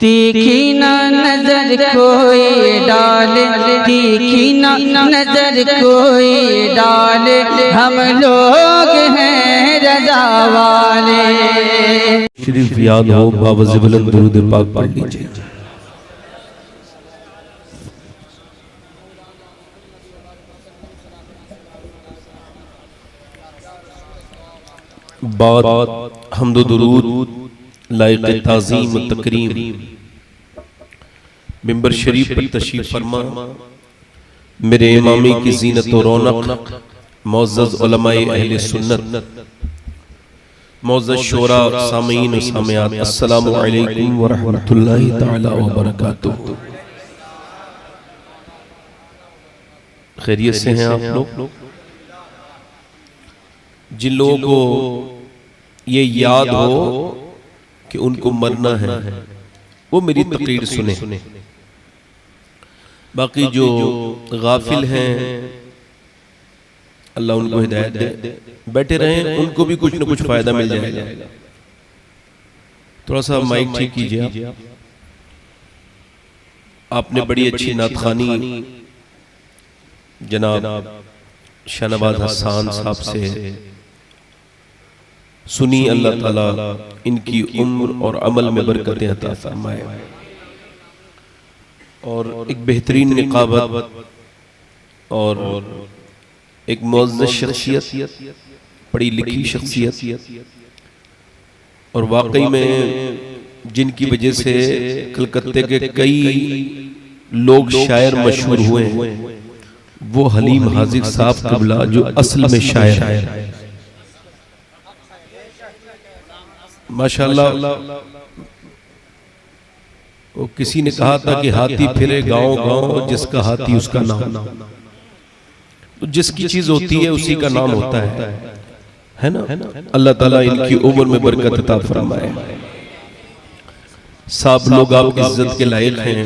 तीखी ना नजर कोई डाले, तीखी ना नजर कोई डाले, हम लोग हैं रज़ा वाले। शरीफ याद हो बावज़ बुलंद दुरूद पाक पढ़ लीजिए। बात हम्दो दुरूद लायक ताज़ीम तकरीम मिंबर शरीफ पर तशरीफ फरमा मेरे इमामी की ज़ीनत और रौनक मुअज़्ज़ज़ उलमाए अहले सुन्नत मुअज़्ज़ज़ शोरा सामीन व सामियात अस्सलामु अलैकुम व रहमतुल्लाहि तआला व बरकातुहू। खैरियत से हैं आप लोग? जिन लोगों को ये याद हो कि उनको मरना है वो मेरी तकरीर सुने, बाकी जो गाफिल हैं अल्लाह उनको हिदायत दे, बैठे रहें, उनको भी कुछ न कुछ फायदा मिल जाएगा। थोड़ा सा माइक ठीक कीजिए आप। आपने बड़ी अच्छी नातखानी जनाब शाहनवाज हसन साहब से सुनी। अल्लाह ताला इनकी उम्र और अमल में बरकतें अता फरमाए और एक बेहतरीन निकाबत और एक मुअज़्ज़ज़ शख्सियत, पढ़ी लिखी शख्सियत, और वाकई में जिनकी वजह से कलकत्ते के कई लोग शायर मशहूर हुए हैं, वो हलीम हाजिक साहब क़िबला जो असल में शायर है माशाअल्लाह। वो किसी ने कहा था कि हाथी फिरे गांव गांव, जिसका हाथी उसका नाम। तो जिसकी चीज होती है उसी का नाम होता है ना। अल्लाह ताला इनकी उम्र में बरकत अता फरमाए। सब लोग आपकी इज्जत के लायक हैं।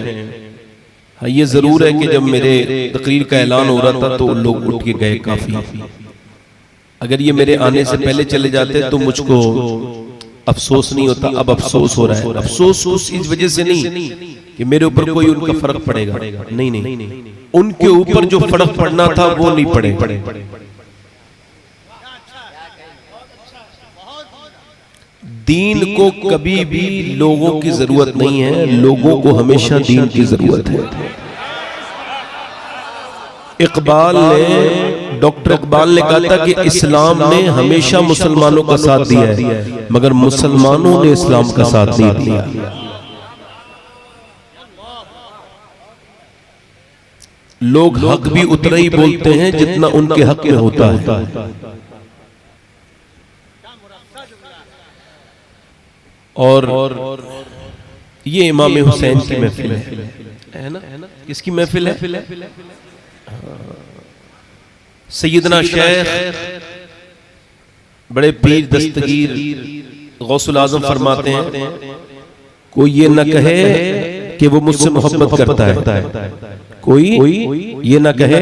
हाँ, ये जरूर है कि जब मेरे तकरीर का ऐलान हो रहा था तो लोग उठ के गए काफी। अगर ये मेरे आने से पहले चले जाते तो मुझको अफसोस नहीं होता। अब अफसोस हो रहा है। अफसोस उस इस वजह से नहीं कि मेरे ऊपर कोई उनका फर्क पड़ेगा, नहीं, उनके ऊपर जो फर्क पड़ना था वो नहीं पड़े। दीन को कभी भी लोगों की जरूरत नहीं है, लोगों को हमेशा दीन की जरूरत है। डॉक्टर इकबाल ने कहा था कि इस्लाम ने हमेशा मुसलमानों का साथ दिया है, मगर मुसलमानों ने इस्लाम का साथ नहीं दिया। लोग हक भी उतना ही बोलते हैं जितना उनके हक में होता है। और ये इमाम हुसैन की महफिल है ना। किसकी महफिल है? सैयदना शेख बड़े पीर दस्तगीर गौसुल आजम फरमाते हैं, कोई ये न कहे कि वो मुझसे मोहब्बत करता है, कोई ये न कहे।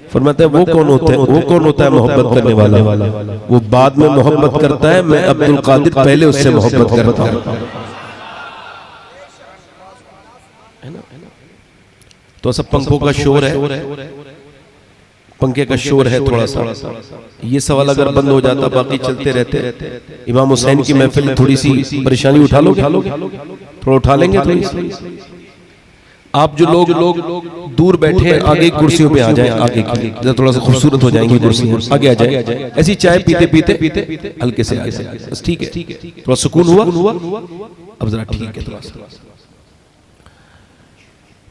फरमाते हैं वो कौन होता है मोहब्बत करने वाला? वो बाद में मोहब्बत करता है, मैं अब्दुल कादिर पहले उससे मोहब्बत करता हूं। तो सब पंखों का शोर है, पंखे का शोर है थोड़ा सा। ये सवाल अगर बंद हो जाता बाकी चलते रहते। इमाम हुसैन की महफिल थोड़ी सी परेशानी उठा लो, थोड़ा उठा लेंगे थोड़ी सी। आप जो लोग दूर बैठे हैं आगे कुर्सियों पे आ जाएं, आगे की थोड़ा सा खूबसूरत हो जाएंगी कुर्सियां, आगे आ जाए। ऐसी चाय पीते पीते हल्के से आ जाए, बस ठीक है। थोड़ा सुकून हुआ, अब जरा ठीक है थोड़ा सा।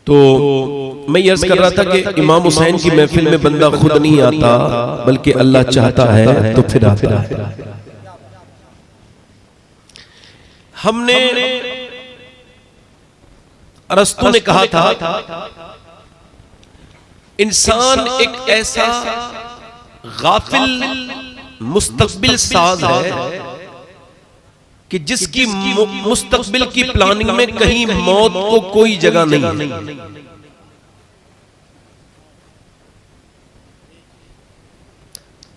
तो मैं ये अर्ज कर रहा था कि इमाम हुसैन की महफिल में बंदा खुद नहीं आता, बल्कि अल्लाह चाहता है तो फिर आता है। हमने अरस्तु ने कहा था इंसान एक ऐसा गाफिल मुस्तकबिल साज है कि जिसकी मुस्तकबिल की प्लानिंग में कहीं मौत को कोई जगह नहीं।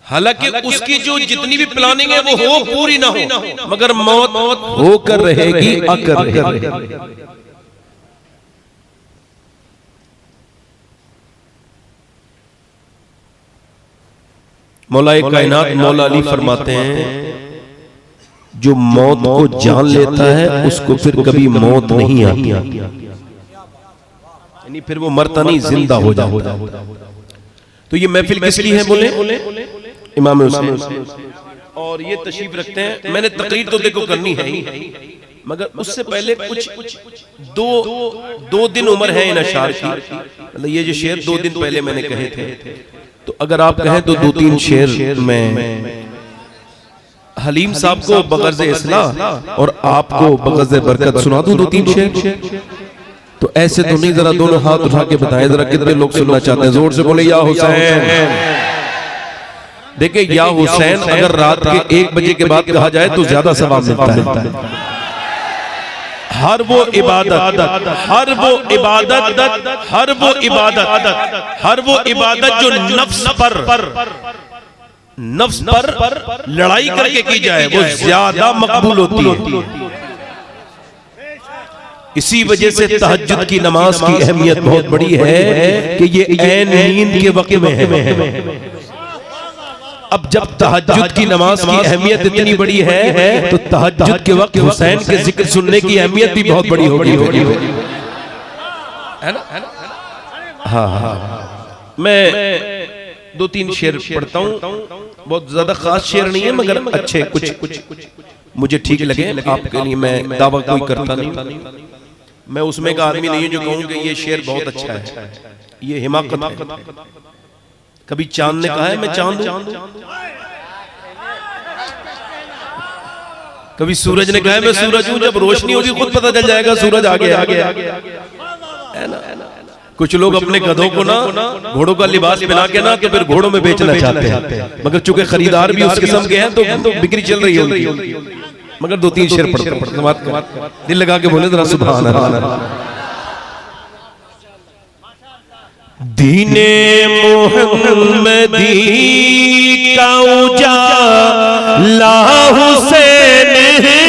हालांकि उसकी जो जितनी भी प्लानिंग है वो हो पूरी ना हो, मगर मौत होकर रहेगी, आकर रहेगी। मौलाए कायनात मौला अली फरमाते हैं, जो मौत को जान लेता है उसको फिर कभी मौत नहीं आती, यानी फिर वो मरता नहीं, जिंदा हो जाता। तो ये महफिल किस लिए है बोले? इमाम हुसैन। और ये तशरीफ रखते हैं। मैंने तकरीर तो देखो करनी है ही, मगर उससे पहले कुछ दो दिन उम्र है इन अशार की। मतलब ये जो शेर 2 दिन पहले मैंने कहे थे, तो अगर आप कहें तो 2-3 शेर में हलीम साहब को बगर्ज़ इस्लाह और आपको बगर्ज़ बरकत सुना दूं 2-3 शेर। तो ऐसे तो नहीं, जरा दोनों हाथ उठा के बताएं जरा कितने लोग सुनना चाहते हैं। जोर से बोले या हुसैन। देखिए या हुसैन अगर रात के 1 बजे के बाद कहा जाए तो ज्यादा सवाब मिलता है। हर वो इबादत जो नफ्स पर लड़ाई करके की जाए वो ज्यादा मकबूल होती है। इसी वजह से तहज्जुद की नमाज की अहमियत बहुत बड़ी है कि ये ऐन नींद के वक्त में है। अब जब तहज्जुद की नमाज की अहमियत इतनी बड़ी है तो तहज्जुद के वक्त हुसैन के जिक्र सुनने की अहमियत भी बहुत बड़ी होगी, है ना? हाँ। मैं 2-3 शेर पढ़ता हूँ, बहुत ज्यादा खास शेर नहीं है मगर अच्छे कुछ मुझे ठीक लगे। आपके लिए मैं दावा कोई करता नहीं, मैं उसमें का आदमी नहीं है जो कहूँ कि ये शेर बहुत अच्छा है। ये हिमाकत है। कभी चांद ने कहा है मैं चांद हूं, कभी सूरज ने कहा है मैं सूरज हूं। जब रोशनी होगी खुद पता चल जाएगा सूरज आ गया, है ना? कुछ लोग अपने गधों को ना घोड़ों का लिबास पहना के ना तो फिर घोड़ों में बेचना चाहते हैं, मगर चूंकि खरीदार भी उस किस्म के हैं तो बिक्री चल रही होगी। मगर 2-3 शेर पढ़ते दिल लगा के बोले जरा सुभान अल्लाह। दीने मोहम्मदी का उजाला हुसैन है,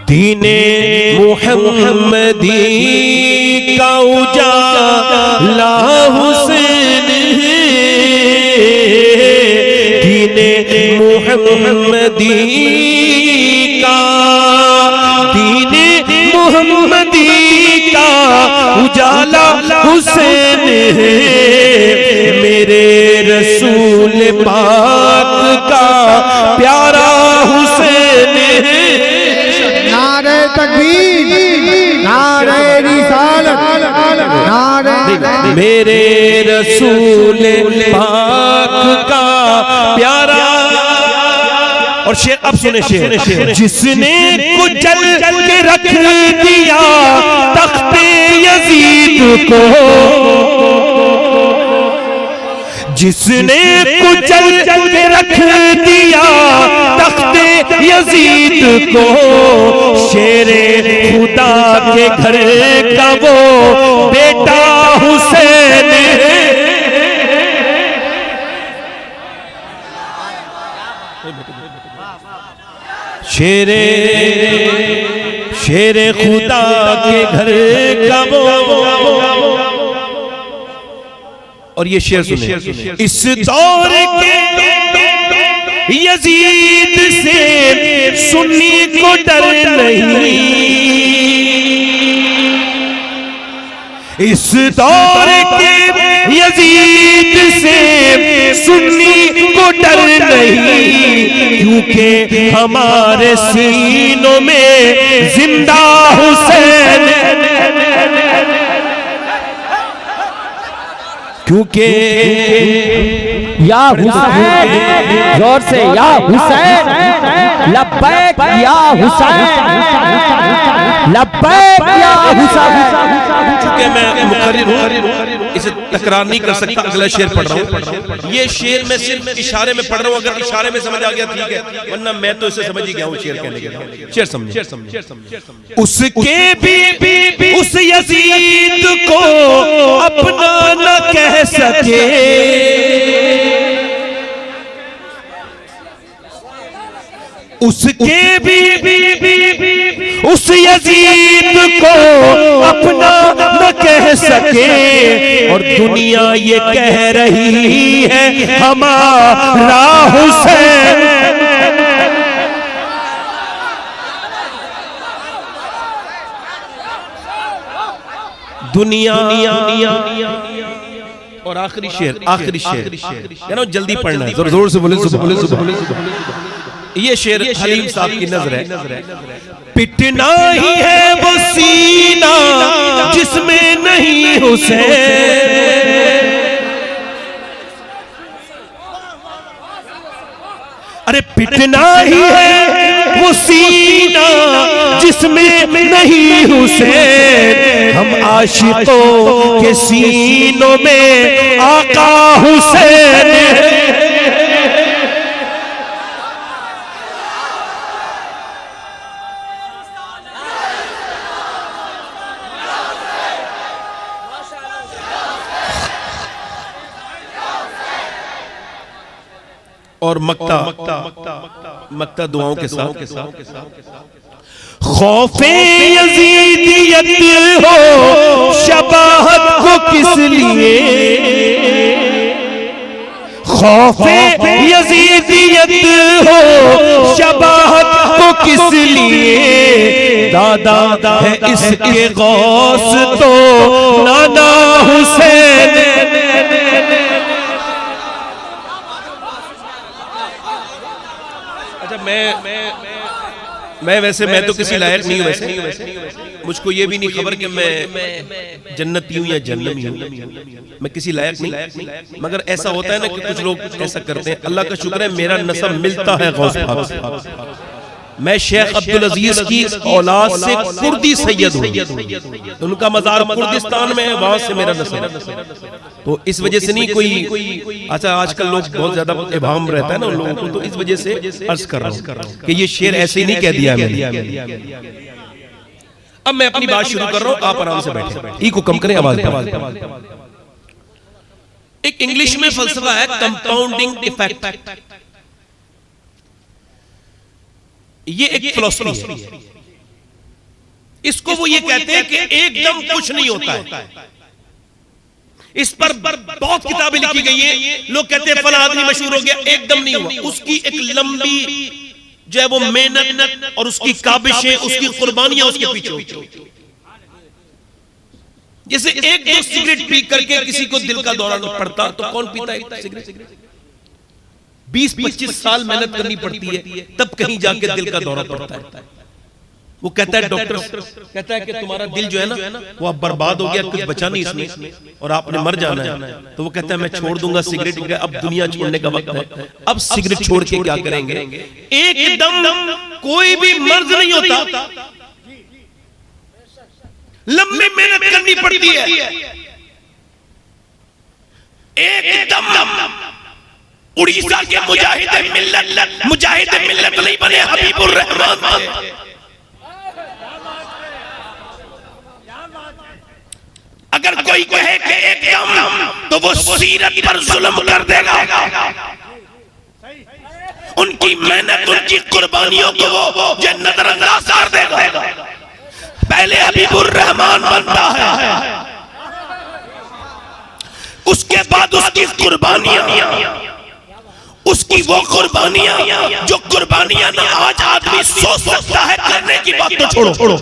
दीने मोहम्मदी का उजाला हुसैन है, दीने मोहम्मदी का, दीने मोहम्मदी का उजाला हुसैन है, मेरे रसूल पाक का प्यारा हुसैन है। नारे तकबीर, नारे रिसालत, नारे मेरे रसूल पाक का प्यारा। और शेर अब सुने शेर। जिसने कुचल के रख दिया तख्ते यजीद को, जिसने कुचल के रख दिया तख्ते यजीद को, शेरे खुदा के घर का वो बेटा हुसैन है। शेरे खुदा के घर का वो। और ये शेर सुनिए। इस दौर के यजीद से सुन्नी को डर नहीं, इस दौर के यजीद से सुन्नी को डर नहीं, क्योंकि हमारे सीनों में जिंदा हुसैन, क्योंकि या हुसैन, जोर से या हुसैन। लब्बैक या हुसैन, लब्बैक या हुसैन। चूंकि मैं मुकर्रिर हूं, इसे तकरार नहीं कर सकता, अगला शेर पढ़ रहा हूं। ये शेर मैं सिर्फ इशारे में पढ़ रहा हूं, अगर इशारे में समझ आ गया ठीक है, वरना मैं तो इसे समझ ही गया हूं शेर कहने के। शेर समझे। उसके भी उस यजीद को अपना न कह सके, उसके भी उस यजीद को अपना न कह सके, और दुनिया ये कह रही है हमारा हुसैन। दुनिया और आखिरी शेर जल्दी पढ़ना है, जोर से बोले। ये शेर हलीम साहब की नजर है। पिटना ही है वो सीना जिसमें नहीं हुसैन, अरे पिटना ही है वो सीना जिसमें नहीं हुसैन। हम आशिकों के सीनों में आका हुसैन। और मक्ता दुआओं के साथ। खौफे यजीदियत हो शबाहत को किस लिए, खौफे यजीदियत हो शबाहत को किस लिए, दादा है इसके गौस तो नाना हुसैन। मैं तो किसी लायक नहीं हूं वैसे, मुझको ये भी नहीं खबर कि मैं जन्नती हूं या जहन्नमी हूं, मैं किसी लायक नहीं। मगर ऐसा होता है ना कि कुछ लोग ऐसा करते हैं। अल्लाह का शुक्र है मेरा नसब मिलता है गौस पाक से। मैं शेख अब्दुल अजीज की औलाद से कुर्दी सैयद हूं, उनका मजार कुर्दिस्तान में है, वहां से मेरा नसब। तो इस वजह से नहीं कोई अच्छा, आजकल लोग बहुत ज्यादा इबाम रहता है ना उन लोगों को, तो इस वजह से अर्ज कर रहा हूं कि ये शेर ऐसे ही नहीं कह दिया मैंने। अब मैं अपनी बात शुरू कर रहा हूं, आप आराम से बैठे, को कम करें आवाज। एक इंग्लिश में फलसफा है कंपाउंडिंग इफेक्ट। ये एक फिलॉसफी है। इसको वो ये कहते हैं कि एकदम कुछ नहीं होता है। इस पर बहुत किताबें लिखी गई हैं। लोग कहते हैं फला आदमी मशहूर हो गया, एकदम नहीं हुआ। उसकी एक लंबी जो है वो मेहनत और उसकी काबिशें, उसकी कुर्बानियां उसके पीछे होती। जैसे एक दो सिगरेट पी करके किसी को दिल का दौरा पड़ता, तो कौन पीता है सिगरेट? 20-25 साल मेहनत करनी पड़ती है, तब कहीं जाके दिल का दौरा पड़ता है। वो कहता है, डॉक्टर कहता है कि तुम्हारा दिल जो है ना वो अब बर्बाद हो गया, कुछ बचा नहीं इसमें और आपने मर जाना है। तो वो कहता है मैं छोड़ दूंगा सिगरेट, अब दुनिया छोड़ने का वक्त है। अब सिगरेट छोड़ के क्या करेंगे? एकदम कोई भी मर्ज नहीं होता, लंबी मेहनत करनी पड़ती है। एकदम उड़ीसा के मुजाहिद मिल्लत नहीं बने, हबीबुर रहमान थे। अगर कोई कहे कि एकदम, तो वो सीरत पर जुल्म कर देगा। उनकी मेहनत, उनकी कुर्बानियों को वो नजरअंदाज कर देगा। पहले हबीबुर रहमान बनता है, उसके बाद उसकी कुर्बानियां, उसकी वो कुर्बानियां जो कुर्बानियां ना आज आदमी सोच सकता है करने की बात तो छोड़ो।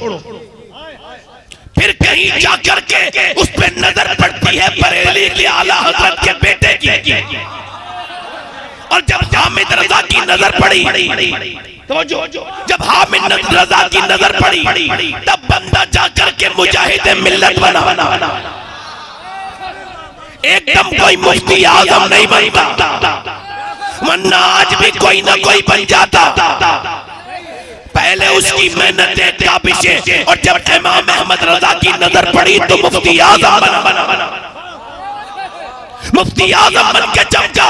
फिर कहीं जाकर के उस पे नजर पड़ती है बरेली के आला हजरत के बेटे की, और जब हामिद रजा की नजर पड़ी, तो जब हामिद रजा की नजर पड़ी, तब बंदा जाकर के मुजाहिद मिल्लत बना। एकदम कोई मुफ्ती आजम नहीं बनता, वरना आज भी कोई ना कोई बन जाता। उसकी मेहनतें काबिशें, और जब इमाम अहमद रजा की नजर पड़ी तो मुफ्ती आजम बना। मुफ्ती आजम बन के चमका,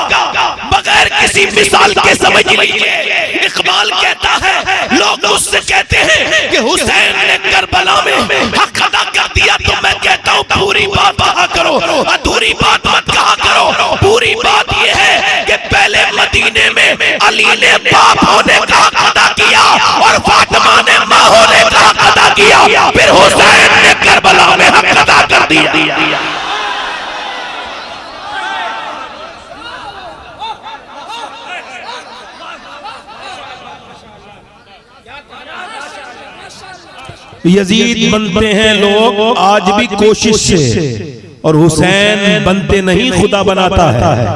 बगैर किसी मिसाल के समझ लीजिए। इकबाल कहता है, लोग मुझसे कहते हैं कि हुसैन ने करबला में हक अदा कर दिया, तो मैं कहता हूँ पूरी बात कहा करो, अधूरी बात मत कहा करो। पूरी बात यह है कि पहले मदीने में अली ने बाप होने का हक अदा किया और फातिमा ने माँ होने का हक अदा किया, फिर हुसैन ने करबला में हक अदा कर दिया। यजीद बनते हैं लोग आज भी कोशिश से, और हुसैन बनते नहीं खुदा बनाता है।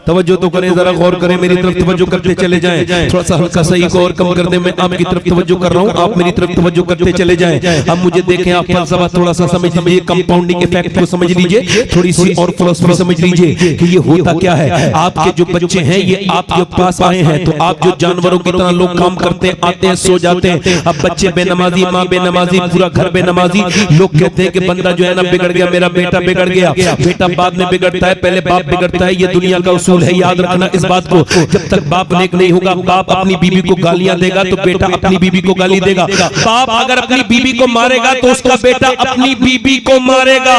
तवज्जो तो करें, जरा गौर करें, मेरी तरफ तवज्जो करते चले जाएं। थोड़ा सा हल्का सा को और कम कर दें, मैं आपकी तरफ तवज्जो कर रहा हूं, आप मेरी तरफ तवज्जो करते चले जाएं। अब मुझे देखें, आप फलसफा थोड़ा सा समझ लीजिए, कंपाउंडिंग इफेक्ट को समझ लीजिए, थोड़ी सी और फिलॉसफी समझ लीजिए कि ये होता क्या है। आपके जो बच्चे हैं ये आपके पास आए हैं, तो आप जो जानवरों की तरह लोग काम करते हैं, आते हैं, सो जाते हैं। अब बच्चे बेनमाजी, माँ बेनमाजी, पूरा घर बेनमाजी, लोग कहते हैं कि बंदा जो है ना बिगड़ गया, मेरा बेटा बिगड़ गया। बेटा बाद में बिगड़ता है, पहले बाप बिगड़ता है, ये दुनिया का उसूल है, याद रखना इस बात को। जब तक बाप नेक नहीं होगा, बाप अपनी बीवी को गालियां देगा तो बेटा अपनी बीवी को गाली देगा। बाप अगर अपनी बीवी को मारेगा तो उसका बेटा अपनी बीवी को मारेगा।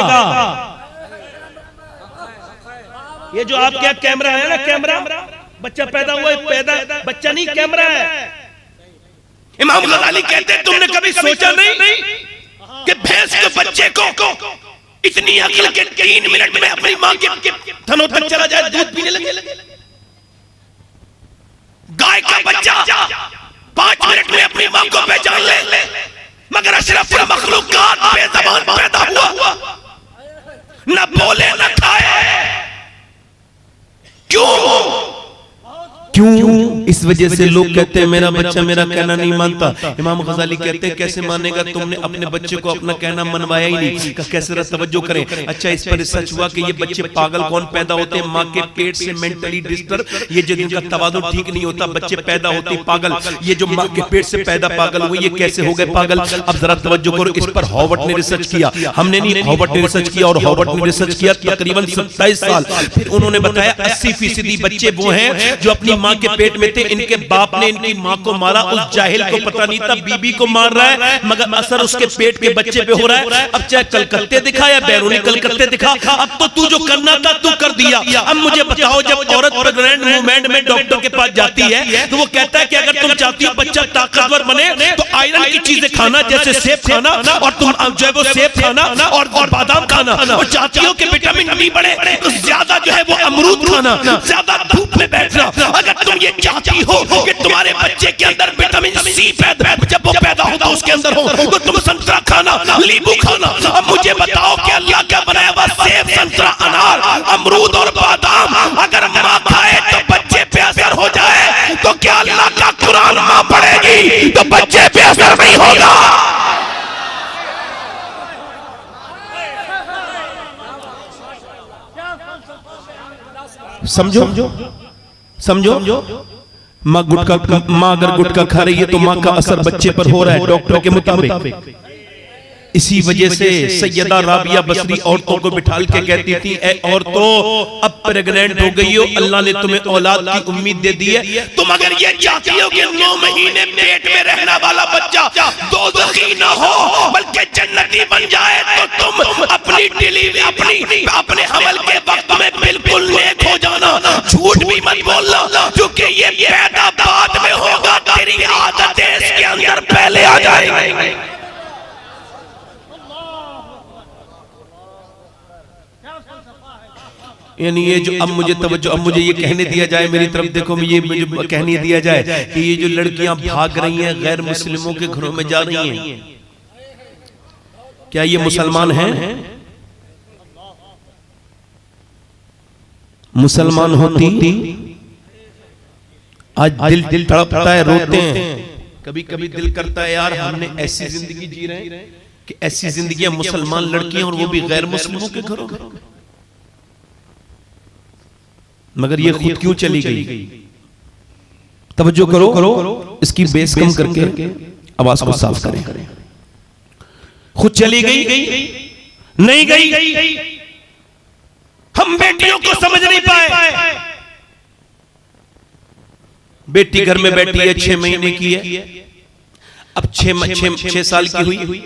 ये जो आपके कैमरा है ना, कैमरा, बच्चा पैदा हुआ, पैदा बच्चा नहीं, कैमरा है। इमाम गजाली कहते हैं, तुमने कभी सोचा नहीं कि भैंस के बच्चे को इतनी अकल के 3 मिनट में अपनी मां के थनों तक चला जाए, दूध पीने लगे। गाय का बच्चा 5 मिनट में अपनी मां को पहचान ले, मगर अशरफुल मखलूकात बेज़बान पैदा हुआ, न बोले न खाए। क्यों? इस वजह से लोग कहते हैं मेरा बच्चा मेरा कहना नहीं मानता। इमाम गजाली कहते हैं, कैसे मानेगा, तुमने अपने बच्चे को अपना कहना मनवाया ही नहीं। कैसे तवज्जो करें। अच्छा, इस पर सच हुआ कि ये बच्चे पागल कौन पैदा होते हैं? माँ के पेट से मेंटली डिस्टर्ब, ये जो जिनका तवाज़ुन ठीक नहीं होता, बच्चे पैदा होते पागल। ये जो माँ के पेट से पैदा पागल हुए, ये कैसे हो गए पागल? अब जरा तवज्जो करो, इस पर हॉवर्ड ने रिसर्च किया, हमने नहीं, हॉवर्ड ने रिसर्च किया, और हॉवर्ड ने रिसर्च किया तकरीबन 27 साल। फिर उन्होंने बताया 80% बच्चे वो हैं जो अपनी माँ के पेट में थे, इनके बाप ने इनकी माँ को मारा। उस जाहिल को पता नहीं था बीबी को मार रहा है, मगर असर उसके पेट के बच्चे पे हो रहा है। अब चाहे कलकत्ते दिखा या बैरूनी कलकत्ते दिखा, अब तो तू जो करना था तू कर दिया। अब मुझे बताओ, जब औरत प्रेग्नेंट मूवमेंट में डॉक्टर के पास जाती है तो वो कहता है कि अगर तुम चाहती हो बच्चा ताकतवर बने तो आयरन की चीजें खाना, जैसे सेब खाना, और तुम जो है वो सेब खाना और बादाम खाना। और चाहती हो कि विटामिन डी बढ़े तो ज्यादा जो है वो अमरूद खाना, ज्यादा धूप में बैठना। अगर तुम ये चाहती हो कि तुम्हारे बच्चे के अंदर विटामिन सी पैदा, जब वो पैदा होगा उसके अंदर हो, तो तुम संतरा खाना, नींबू खाना। अब मुझे बताओ कि अल्लाह का बनाया हुआ सेब, संतरा, अनार, अमरूद और बादाम अगर माँ खाए तो बच्चे पे असर हो जाए, तो क्या अल्लाह का कुरान माँ पढ़ेगी तो बच्चे पे असर नहीं होगा? समझो। माँ अगर गुटखा खा रही है तो माँ का असर बच्चे पर हो रहा है डॉक्टर के मुताबिक। इसी वजह से सैयदा राबिया बसरी औरतों को बिठाल के कहती थी, ए औरतों, अब प्रेग्नेंट हो गई हो, अल्लाह ने तुम्हें औलाद की उम्मीद दे दी है। तुम अगर ये चाहती हो कि 9 महीने पेट में रहने वाला बच्चा दोज़खी ना हो बल्कि जन्नती बन जाए, तो तुम अपनी डिलीवरी, अपने हमल के वक्त में बिल्कुल नेक हो जाना, झूठ भी मत बोलना, क्योंकि ये पैदा बाद में होगा, तेरी आदतें इसके अंदर पहले आ जाएंगी। यानी ये जो अब मुझे तवज्जो, अब मुझे ये कहने दिया जाए, मेरी तरफ देखो, ये मुझे कहने दिया जाए कि ये जो लड़कियां भाग रही हैं, गैर मुस्लिमों के घरों में जा रही हैं, क्या ये मुसलमान हैं? मुसलमान होती आज दिल तड़पता है, रोते हैं, कभी कभी दिल करता है यार हमने ऐसी जिंदगी जी रहे हैं कि ऐसी जिंदगियां मुसलमान लड़कियां और वो भी गैर मुस्लिमों के घरों में। मगर ये खुद क्यों चली गई? तवज्जो करो, इसकी बेस कम करके आवाज को साफ करें। खुद चली गई नहीं गई, हम बेटियों को समझ नहीं पाए। बेटी घर में बैठी है, 6 महीने की है, अब 6 साल की हुई।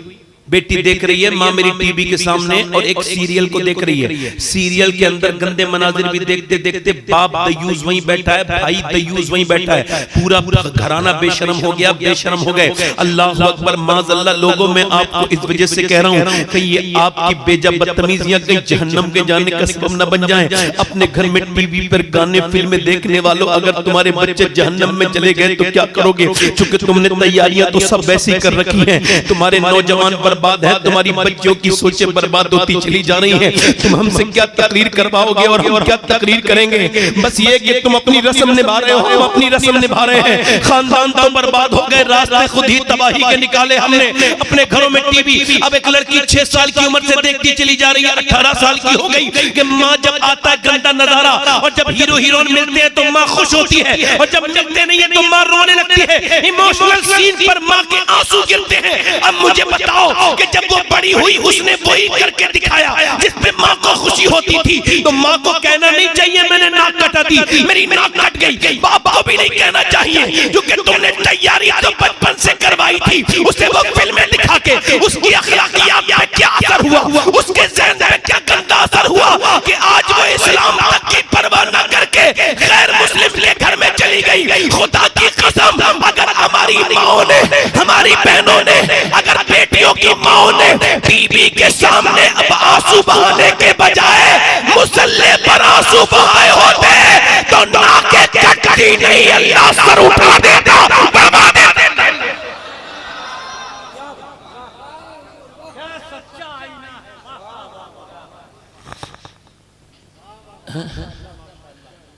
बेटी देख रही है माँ मेरी टीवी के सामने और एक सीरियल को देख रही है। सीरियल के अंदर गंदे मनाजिर भी देखते देखते बाप दयूज वहीं बैठा है, भाई दयूज वहीं बैठा है, पूरा घराना बेशरम हो गया, बेशरम हो गए। अल्लाह अकबर, माज़अल्लाह। लोगों में आपको इस वजह से कह रहा हूँ कि ये आपकी बेजा बदतमीजियां कहीं जहन्नम के जाने का सबब न बन जाए। अपने घर में टीवी पर गाने फिल्में देखने वालों, अगर तुम्हारे बच्चे जहन्नम में चले गए तो क्या करोगे? चूंकि तुमने तैयारियां तो सब वैसी कर रखी हैं, तुम्हारे नौजवान बर्बाद है, तुम्हारी बच्चियों की सोचें बर्बाद होती चली जा रही हैं। तुम हमसे क्या तकरीर करवाओगे और हम क्या तकरीर करेंगे? बस ये कि तुम अपनी रस्म निभा रहे हो, हम अपनी रस्म निभा रहे हैं। खानदान तो बर्बाद हो गए, रास्ते खुद ही तबाही के निकाले हमने। अपने घरों में टीवी, अब एक लड़की 6 साल की उम्र से देखती चली जा रही है, 18 साल की हो गई कि माँ जब आता है गंदा नजारा और जब हीरो हीरोइन मिलते हैं तो माँ खुश होती है, और जब मिलते नहीं है तो माँ रोने लगती है। इमोशनल सीन पर माँ के आंसू गिरते हैं। अब मुझे बताओ कि जब वो बड़ी हुई उसने वही करके दिखाया जिसपे माँ को खुशी होती थी, तो माँ को कहना नहीं चाहिए मैंने नाक कटा दी, मेरी नाक कट गई। बाप को भी नहीं कहना चाहिए क्योंकि तुमने तैयारी तो बचपन से करवाई थी। उसे वो फिल्में दिखा के उसकी अखलाकियात पे क्या असर हुआ, उसके ज़हन पे क्या गंदा असर हुआ कि आज वो इस्लाम तक की परवाह न करके गैर मुस्लिम के घर में चली गई। खुदा की कसम, अगर हमारी माओ ने, हमारी बहनों ने, अगर बेटियों की माओ ने टीवी के सामने अब आंसू बहाने के बजाय मुसल्ले पर आंसू बहाए होते तो नाके कटती नहीं, अल्लाह सर उठा देता, बर्बाद देता।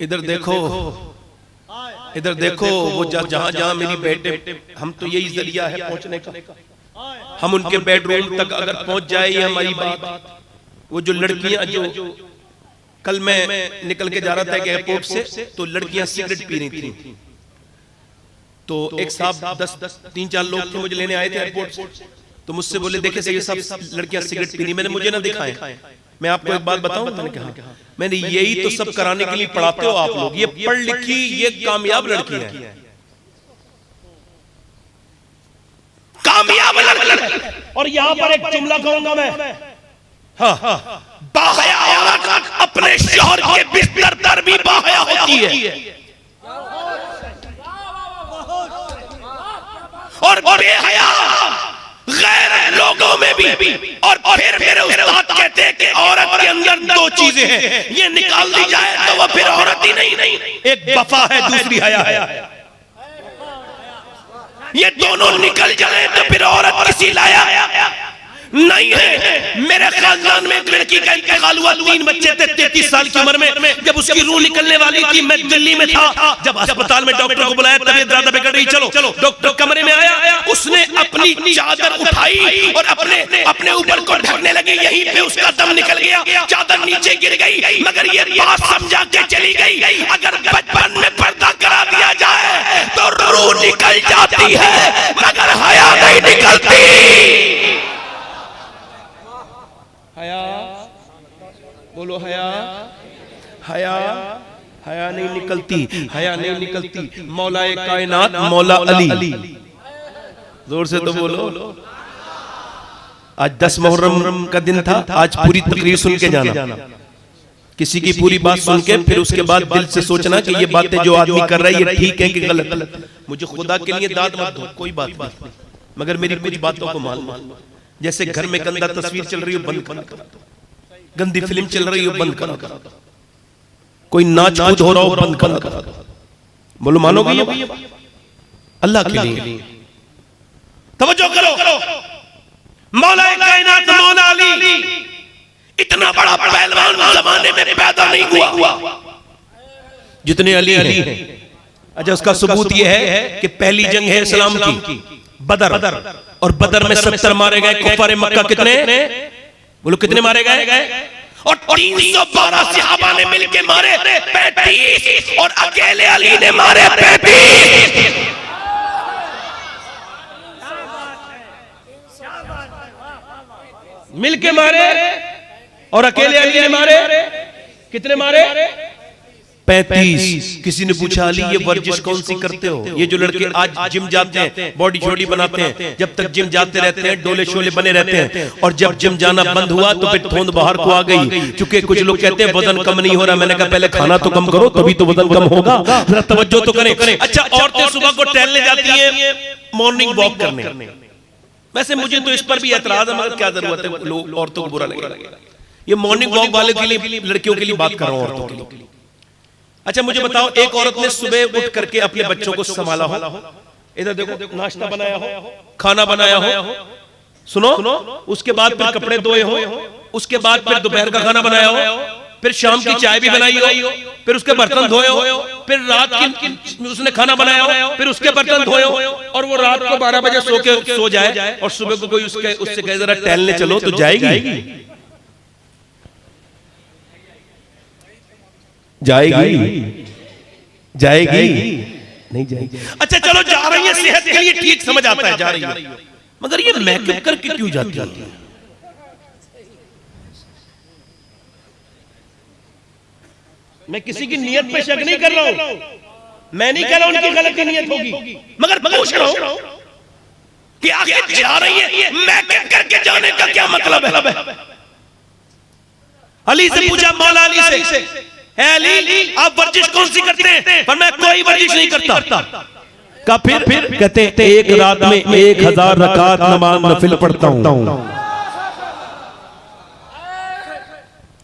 इधर देखो, इधर देखो, वो जहां जहां मेरी बेटे, हम तो यही जरिया है पहुंचने का। हम उनके बेडरूम तक अगर पहुंच जाए ये हमारी बात। वो जो लड़कियां, जो कल मैं निकल के जा रहा था एयरपोर्ट से, तो लड़कियां सिगरेट पी रही थी। तो एक साहब 3-4 लोग थे मुझे लेने आए थे एयरपोर्ट से, तो मुझसे बोले देखे सही सब लड़कियां सिगरेट पी रही। मैंने मुझे ना दिखाए। मैं आपको एक बात बताऊं, मैंने कहा मैंने यही तो सब कराने के लिए पढ़ाते हो आप लोग। ये पढ़ लिखी, ये कामयाब लड़की है, कामयाब लड़की। और यहाँ पर एक जुमला कहूंगा मैं, हाँ, बाहया औरत अपने शौहर के बिस्तर पर भी बाहया होती है, और बेहया गैर लोगों में भी। और फिर मेरे उस्ताद कहते हैं कि औरत के अंदर 2 चीजें हैं, ये निकाल दी जाए तो वो फिर औरत ही नहीं। एक वफा है, दूसरी हया है। ये दोनों निकल जाए तो फिर औरत किसी लाया नहीं है। मेरे खानदान में एक लड़की का इंतकाल हुआ, 3 बच्चे थे 33 साल की उम्र में। जब उसकी रूह निकलने वाली थी, मैं दिल्ली में था। जब अस्पताल में डॉक्टर को बुलाया, तबीयत ज्यादा बिगड़ रही, चलो डॉक्टर कमरे में आया। उसने अपनी चादर उठाई और अपने ऊपर को ढकने लगी, यहीं पे उसका दम निकल गया, चादर नीचे गिर गई। मगर ये बात समझा के चली गई, अगर बचपन में पर्दा करा दिया जाए तो रूह निकल जाती है, मगर हया नहीं निकलती। हया बोलो, हया हया हया नहीं निकलती, हया नहीं निकलती। मौलाए कायनात मौला अली, जोर से तो बोलो। आज 10 मुहर्रम का दिन था। आज पूरी तकरीर सुन के जाना, किसी की पूरी बात सुन के फिर उसके बाद दिल से सोचना कि ये बातें जो आदमी कर रहा है ये ठीक है कि गलत। मुझे खुदा के लिए दाद मत दो, कोई बात नहीं, मगर मेरी कुछ बातों को मान। जैसे घर में गंदा तस्वीर चल रही हो बंद करा दो, गंदी फिल्म चल रही हो बंद करा दो, कोई नाच कूद हो रहा हो बंद करा दो। बोलो मानोगे ये? अल्लाह के लिए तवज्जो करो। मौला कायनात मौला अली इतना बड़ा पहलवान जमाने में पैदा नहीं हुआ जितने अली हैं। अच्छा, उसका सबूत ये है कि पहली जंग है इस्लाम की, बदर, और बदर में 70 मारे गए कुफारे मक्का। कितने? बोलो कितने मारे गए? और 312 सहाबा ने मिलके मारे 35 और अकेले अली ने मारे 35। मिलके मारे और अकेले अली ने मारे कितने मारे? 35। किसी ने पूछा अली ये वर्जिश कौन सी करते हो? ये जो लड़के आज जिम जाते हैं, बॉडी छोटी बनाते हैं, जब तक जिम जाते रहते हैं डोले शोले बने रहते हैं, और जब जिम जाना बंद हुआ तो फिर थोंद बाहर को आ गई। क्योंकि कुछ लोग कहते हैं वजन कम नहीं हो रहा। मैंने कहा पहले खाना तो कम करो तभी तो वजन कम होगा, जरा तवज्जो तो करें। अच्छा, औरतें सुबह को टहलने जाती हैं, मॉर्निंग वॉक करने। वैसे मुझे तो इस पर भी एतराज है, मगर क्या जरूरत है, लोग औरतों को बुरा लगेगा। ये मॉर्निंग वॉक वाले के लिए, लड़कियों के लिए बात कर रहा हूं, औरतों के लिए। अच्छा मुझे बताओ, एक औरत ने सुबह उठ करके अपने बच्चों को संभाला हो, इधर देखो नाश्ता बनाया हो, खाना बनाया हो, सुनो, उसके बाद फिर कपड़े धोए हो, उसके बाद फिर दोपहर का खाना बनाया हो, फिर शाम की चाय भी बनाई हो, फिर उसके बर्तन धोए हो, फिर रात की उसने खाना बनाया हो, फिर उसके बर्तन धोए हो, और वो रात को 12 बजे सो जाए और सुबह को कोई उससे कहे जरा टहलने चलो तो जाएगी? जाएगी? नहीं जाएगी। अच्छा चलो जा रही है, सेहत के लिए ठीक समझ आता है, जा रही है, मगर ये मेकअप करके क्यों जाती है? मैं किसी की नियत पे शक नहीं कर रहा हूं, मैं नहीं कह रहा उनकी गलत नियत होगी, मगर पूछ रहा हूं कि आगे जा रही है, मेकअप करके जाने का क्या मतलब है? अली से पूछा, मौला अली से, अली आप वर्जिश कौन सी करते हैं? पर मैं कोई वर्जिश नहीं करता। का फिर कहते एक रात में 1000 रकात नमाज नफिल पढ़ता हूं।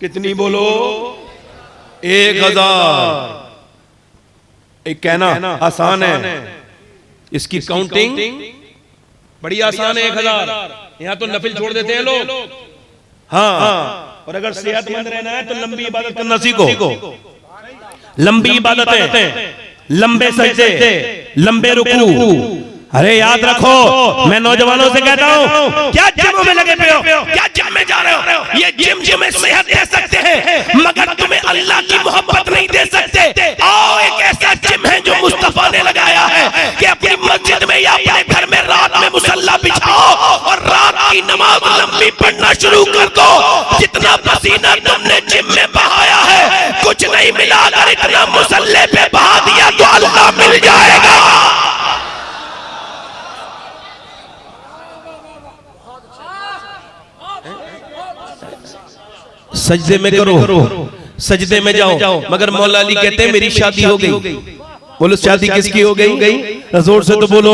कितनी बोलो? 1000। एक कहना आसान है, इसकी काउंटिंग बड़ी आसान है। 1000 यहां तो नफिल छोड़ देते हैं लोग। हाँ, और अगर सेहतमंद रहना है तो लंबी इबादत करना सीखो। लंबी इबादतें, लंबे सजदे, लंबे रुकू। अरे याद रखो, मैं नौजवानों से कहता हूं, क्या जिम में लगे पे हो, क्या जिम में जा रहे हो? ये जिम में सेहत दे सकते हैं, मगर तुम्हें अल्लाह की मोहब्बत नहीं दे सकते। आओ, एक ऐसा जिम है जो मुस्तफा ने लगाया है कि अपनी मस्जिद में या अपने घर में रात में मुसल्ला बिछाओ और रात की नमाज लंबी पढ़ना शुरू कर दो। जितना पसीना तुमने जिम में बहाया है, कुछ नहीं मिला, अगर इतना मुसल्ले पे बहा दिया तो अल्लाह मिल जाएगा। सजदे में करो, सजदे में जाओ, मगर मौला अली कहते हैं मेरी शादी हो गई। बोलो शादी किसकी हो गई? जोर से तो बोलो।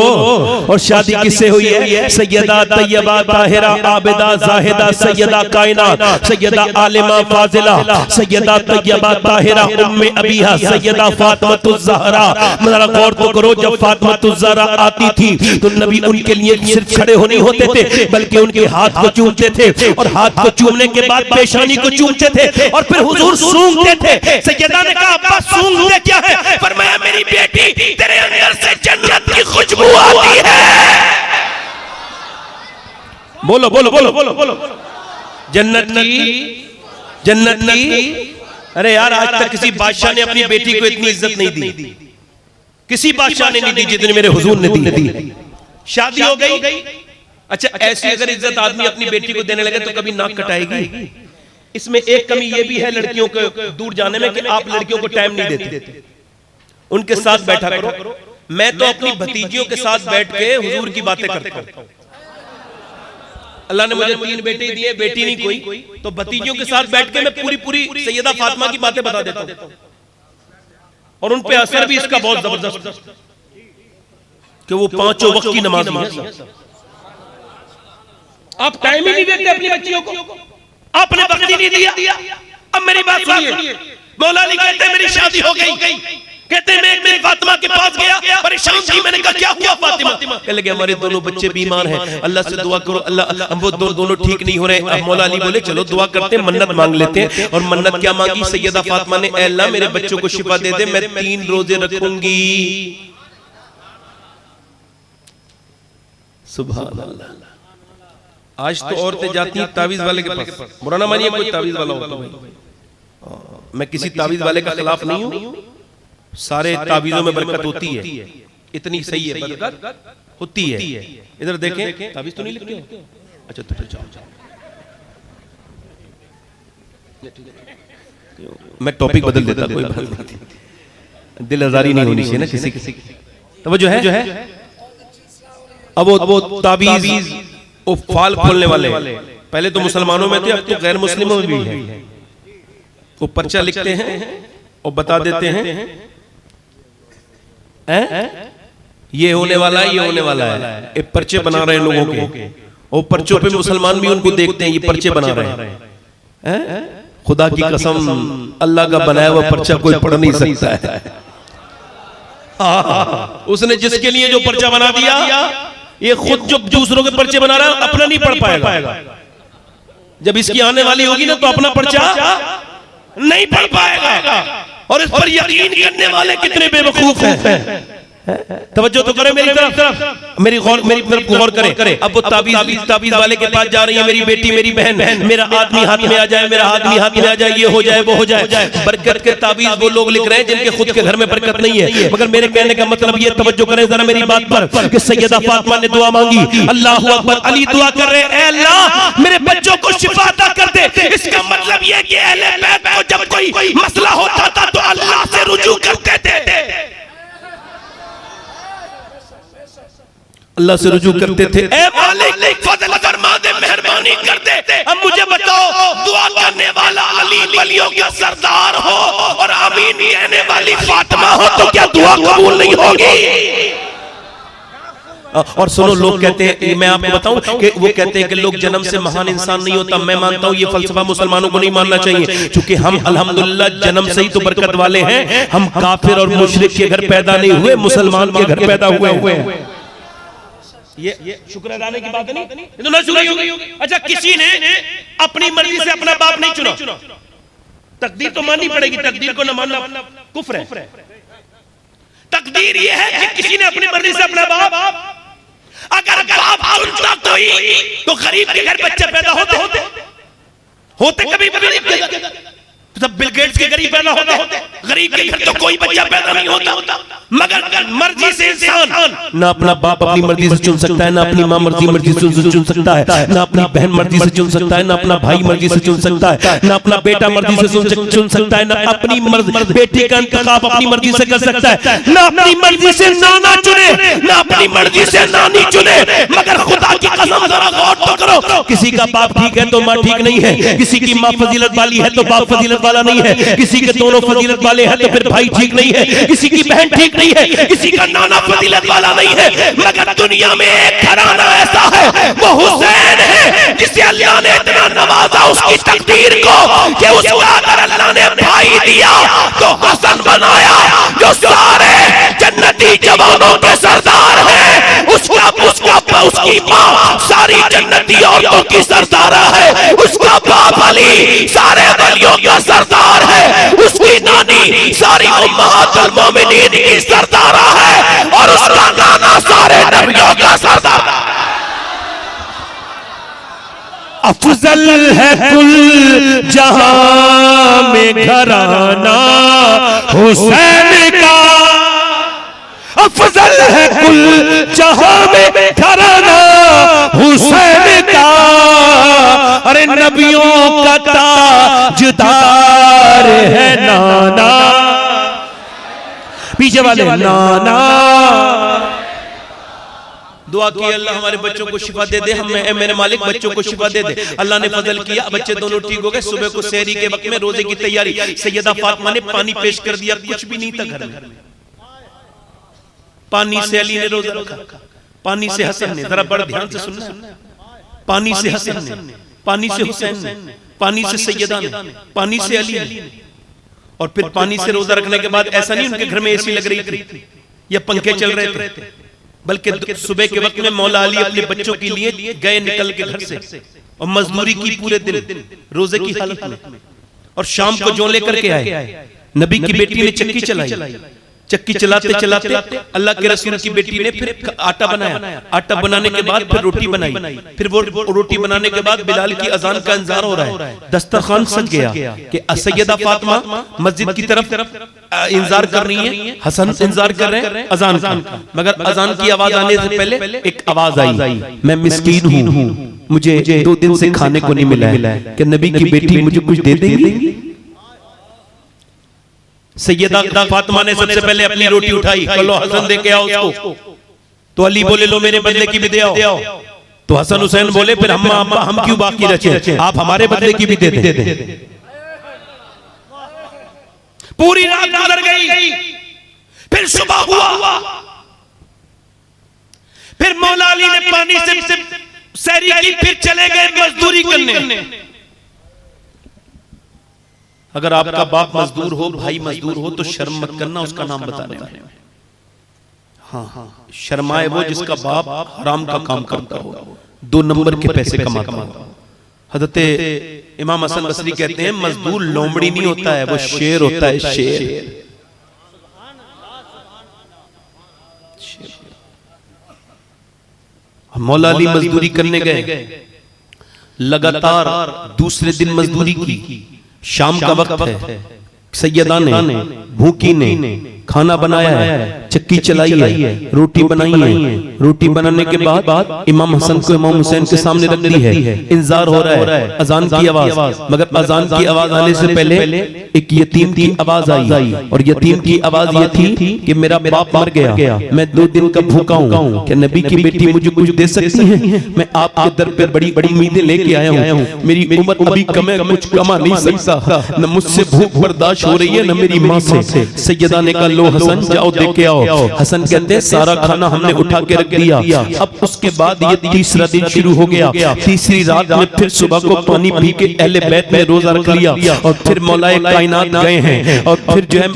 और शादी किससे हुई है? सैयदा तैयबा ताहिरा आबिदा जाहिदा सैयदा कायनात सैयदा आलिमा फाजिला सैयदा तैयबा ताहिरा उम्मे अबीहा सैयदा फातिमातुज़ ज़हरा। जरा गौर तो करो, जब फातिमातुज़ ज़हरा आती थी तो नबी उनके लिए सिर्फ खड़े होने होते थे, बल्कि उनके हाथ को चूमते थे, और हाथ को चूमने के बाद पेशानी को चूमते थे, और फिर हुजूर सूंघते थे। सैयदा ने कहा अब्बा सूंघते क्या है? फरमाया मेरी बेटी, तेरे अंदर से जन्नत की खुशबू आती है। बोलो बोलो बोलो बोलो बोलो, जन्नत की। अरे यार, आज तक किसी बादशाह ने अपनी बेटी को इतनी इज्जत नहीं दी, किसी बादशाह ने नहीं दी जितनी मेरे हुजूर ने दी। शादी हो गई। अच्छा, ऐसी अगर इज्जत आदमी अपनी बेटी को देने लगे तो कभी नाक कटाएगी। इसमें एक कमी यह भी है लड़कियों को दूर जाने में कि आप लड़कियों को टाइम नहीं देते, उनके साथ बैठा करो। मैं तो अपनी भतीजियों के साथ बैठ के हुजूर की बातें करता हूं। अल्लाह ने मुझे 3 बेटे दिए, बेटी नहीं कोई, तो भतीजियों के साथ बैठ के मैं पूरी सैयदा फातिमा की बातें बता देता हूं, और उन पे असर भी इसका बहुत जबरदस्त कि वो 5 वक्त की नमाज है। आप टाइम ही नहीं देते अपनी बच्चियों को, आपने वक्त ही नहीं दिया। अब मेरी बात सुनिए, मौला अली कहते हैं मेरी शादी हो गई। कहते हैं मैं मेरी फातिमा के पास गया, परेशान थी। मैंने कहा क्या हुआ फातिमा? कहने लगे हमारे दोनों बच्चे बीमार हैं, अल्लाह से दुआ करो, अल्लाह हम वो दोनों ठीक नहीं हो रहे। अब मौला अली बोले चलो दुआ करते हैं, मन्नत मांग लेते हैं। और मन्नत क्या मांगी? सैयदा फातिमा ने, ऐ अल्लाह मेरे बच्चों को शिफा दे दे, मैं 3 रोजे रखूंगी। सुभान अल्लाह। आज तो औरतें जाती हैं तावीज वाले के पास, बुरा ना मानिए कोई तावीज वाला होता भाई, मैं किसी तावीज वाले का खिलाफ नहीं हूं, सारे तावीजों में बरकत होती है, इतनी सही है बरकत होती है। इधर देखें, तावीज तो नहीं लिखते हो? अच्छा तो फिर जाओ। मैं टॉपिक बदल देता, कोई बात नहीं, दिल आजारी नहीं होनी चाहिए ना किसी की। तो वो जो है अब वो ताबीज वो फाल खोलने वाले पहले तो मुसलमानों में थे, अब तो गैर मुस्लिमों में भी है। वो पर्चा लिखते हैं और बता देते हैं ये होने वाला है, ये होने वाला है। ये पर्चे बना रहे हैं लोगों के, और पर्चों पे मुसलमान भी उनको देखते हैं, ये पर्चे बना रहे हैं। खुदा की कसम, अल्लाह का बनाया हुआ पर्चा कोई पढ़ नहीं सकता है। उसने जिसके लिए जो पर्चा बना दिया, ये खुद जो दूसरों के पर्चे बना रहा है अपना नहीं पढ़ पाएगा। जब इसकी आने वाली होगी ना तो अपना पर्चा नहीं पढ़ पाएगा। और इस पर यकीन करने वाले कितने बेवकूफ हैं। तवज्जो तो करें मेरी तरफ, मेरी तरफ गौर करें। अब वो ताबीज वाले के पास जा रही है, मेरी बेटी मेरी बहन, मेरा आदमी हाथ में आ जाए, मेरा आदमी हाथ में आ जाए, ये हो जाए वो हो जाए। बरकत के ताबीज वो लोग लिख रहे हैं जिनके खुद के घर में बरकत नहीं है। मगर मेरे कहने का मतलब ये, तवज्जो करें जरा मेरी बात पर, कि सैयदा फातिमा ने दुआ मांगी, अल्लाहु अकबर, अली दुआ कर रहे हैं, अल्लाह मेरे बच्चों को शिफा अता कर दे। इसका मतलब ये कि अहले बैत को जब कोई मसला होता था तो अल्लाह से रुजू करते थे, अल्लाह से रुजू करते थे। ए मालिक फज़ल फरमा दे, मेहरबानी कर दे। अब मुझे बताओ, दुआ करने वाला अली वलियों का सरदार हो और आमीन कहने वाली फातिमा हो तो क्या दुआ कबूल नहीं होगी? और सुनो, लोग कहते हैं, मैं आपको बताऊं कि वो कहते हैं कि लोग जन्म से महान इंसान नहीं होता। मैं मानता हूं ये फलसफा मुसलमानों को नहीं मानना चाहिए, क्योंकि हम अल्हम्दुलिल्लाह जन्म से ही तो बरकत वाले हैं। हम काफिर और मुशरिक के घर पैदा नहीं हुए, मुसलमान के घर पैदा हुए हैं। ये शुक्र अदाने की बात नहीं, ये तो ना शुक्र होगी। अच्छा, किसी ने अपनी मर्जी से अपना बाप नहीं चुना, तकदीर तो माननी पड़ेगी, तकदीर को न मानना कुफ्र है। तकदीर ये है कि किसी ने अपनी मर्जी से अपना बाप, अगर बाप चुनता कोई तो गरीब के घर बच्चे पैदा होते कभी सब बिल गेट्स के गरीब पैदा होते, गरीब के घर तो कोई बच्चा पैदा नहीं होता। मगर मर्जी से इंसान ना अपना बाप अपनी मर्जी से चुन सकता है, ना अपनी माँ मर्जी से चुन सकता है, ना अपनी बहन मर्जी से चुन सकता है, ना अपना भाई मर्जी से चुन सकता है, ना अपना बेटा मर्जी से चुन सकता है, ना अपनी बेटी का इंतखाब अपनी मर्जी से कर सकता है, ना अपनी मर्जी से नाना चुने, ना अपनी मर्जी से नानी चुने। मगर खुदा की कसम जरा गौर तो करो, किसी का बाप ठीक है तो माँ ठीक नहीं है, किसी की माँ फजीलत वाली है तो बाप फजीलत वाला नहीं है, किसी के दोनों फजीलत वाले हैं तो फिर भाई ठीक नहीं है, किसी की बहन ठीक नहीं है, किसी का नाना फजीलत वाला नहीं है। मगर दुनिया में एक घराना ऐसा है, वो हुसैन है, जिसे अल्लाह ने इतना नवाजा उसकी तकदीर को कि उसका अगर अल्लाह ने भाई दिया तो हसन बनाया, जो सारे जन्नती जवानों के सरदार है। उसकी माँ सारी जन्नती औरतों की सरदारा है, उसका बाप अली सारे वलियों का सरदार है, उसकी नानी सारी उम्महातुल मोमिनीन की सरदारा है, और उसका नाना सारे नबियों का सरदार है। अफजल है कुल जहां में घराना हुसैन का, अफजल है कुल जहां में घराना हुसैन का। अरे नबियों का ताजदार है नाना, पीछे वाले नाना। दुआ की अल्लाह हमारे बच्चों को शिफा दे दे, हम मेरे मालिक बच्चों को शिफा दे दे। अल्लाह ने फजल किया, बच्चे दोनों ठीक हो गए। सुबह को सहरी के वक्त में रोजे की तैयारी, सैयदा फातिमा ने पानी पेश कर दिया, कुछ भी नहीं था घर में। पानी से अली ने रोजा रखा, पानी से हसन ने, जरा बड़ा ध्यान से सुनना, पानी से हसन ने, पानी से हुसैन ने, पानी से सैयदा ने, पानी से अली ने। और फिर पानी से रोजा रखने के बाद ऐसा नहीं उनके घर में एसी लग रही थी या पंखे चल रहे थे, बल्कि सुबह के वक्त में मौला अली अपने बच्चों के लिए गए निकल के घर से, और मजदूरी की पूरे दिन रोजे की हालत में, और शाम को जो लेकर के आए। नबी की बेटी ने चक्की चलाई, चक्की चलाते चलाते अल्लाह के रसूल की बेटी ने फिर आटा बनाया, आटा बनाने के बाद फिर रोटी बनाई, फिर वो रोटी बनाने के बाद बिलाल की अजान का इंतजार हो रहा है, दस्तरखान सज गया कि सैयदा फातिमा मस्जिद की तरफ इंतजार कर रही है, हसन इंतजार कर रहे हैं अजान का, मगर अजान की आवाज आने से पहले एक आवाज आई, मैं मिस्कीन हूँ, मुझे 2 दिन से खाने को नहीं मिला है, कि नबी की बेटी मुझे कुछ दे देंगी? सैयदा फातिमा ने सबसे पहले अपनी रोटी उठाई, लो हसन दे के आओ उसको, तो अली बोले लो मेरे बदले की भी दे आओ, तो हसन हुसैन बोले फिर हम क्यों बाकी रचे, आप हमारे बदले की भी दे दें। पूरी रात गुजर गई, फिर सुबह हुआ, फिर मौला अली ने पानी से सहरी की, फिर चले गए मजदूरी करने। अगर आपका बाप मजदूर हो, भाई मजदूर हो, तो शर्म मत करना उसका नाम बताने में। हाँ, शर्माए वो जिसका बाप हराम का काम करता हो, 2 नंबर के पैसे कमाता हो। हजरते इमाम हसन बसरी कहते हैं मजदूर लोमड़ी नहीं होता है, वो शेर होता है, शेर। मौला अली मजदूरी करने गए, लगातार दूसरे दिन मजदूरी की, शाम का वक्त है, सैयदा ने भूखी ने खाना बनाया है, चक्की चलाई है, रोटी बनाई है, रोटी बनाने के बाद इमाम हसन को इमाम हुसैन के सामने रख दी है, इंतजार हो रहा है अजान की आवाज, मगर अजान की आवाज आने से पहले एक यतीम की आवाज आई, और यतीम की आवाज ये थी कि मेरा बाप मर गया, मैं 2 दिन का भूखा हूँ, क्या नबी की बेटी मुझे कुछ दे सकती है? मैं आपके दर पे बड़ी बड़ी उम्मीदें लेके आया हूँ, मेरी उम्र अभी कम है, कुछ कमा नहीं सकता, न मुझसे भूख बर्दाश्त हो रही है न मेरी माँ से। सैयदा ने कहा लो हसन जाओ दे के आओ। हसन कहते हैं सारा खाना हमने उठा के रख दिया। अब उसके बाद ये तीसरा दिन शुरू हो गया, तीसरी रात में फिर सुबह को पानी पी के अहले बैत में रोजा रख लिया, और फिर मौलाए कायनात गए हैं, और फिर जो है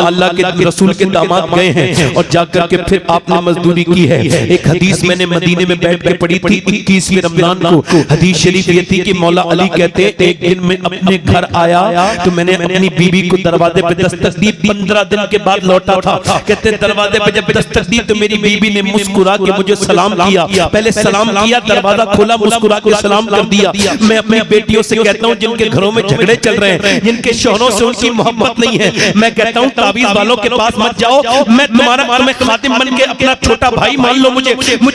अल्लाह के रसूल के दामाद गए हैं, और जाकर के फिर आपने मजदूरी की है। एक हदीस मैंने मदीने में बैठ के पढ़ी थी 21वें रमजान को, हदीस शरीफ ये थी कि मौला अली कहते एक दिन में अपने घर आया तो मैंने अपनी बीबी को दरवाजे पे दस्तक दी, 15 दिन के बाद लौटा था। कहते दरवाजे पे जब दस्तक दी तो मेरी बीबी ने मुस्कुरा के मुझे सलाम किया, पहले सलाम किया, दरवाजा खोला, मुस्कुरा के सलाम कर दिया। मैं अपनी बेटियों से कहता हूँ जिनके घरों में झगड़े चल रहे हैं, जिनके शौहरों से उनकी मोहब्बत नहीं है, मैं कहता हूँ ताबीज वालों के पास मत जाओ, मैं तुम्हें खादिम बन के अपना छोटा भाई मान लो, मुझे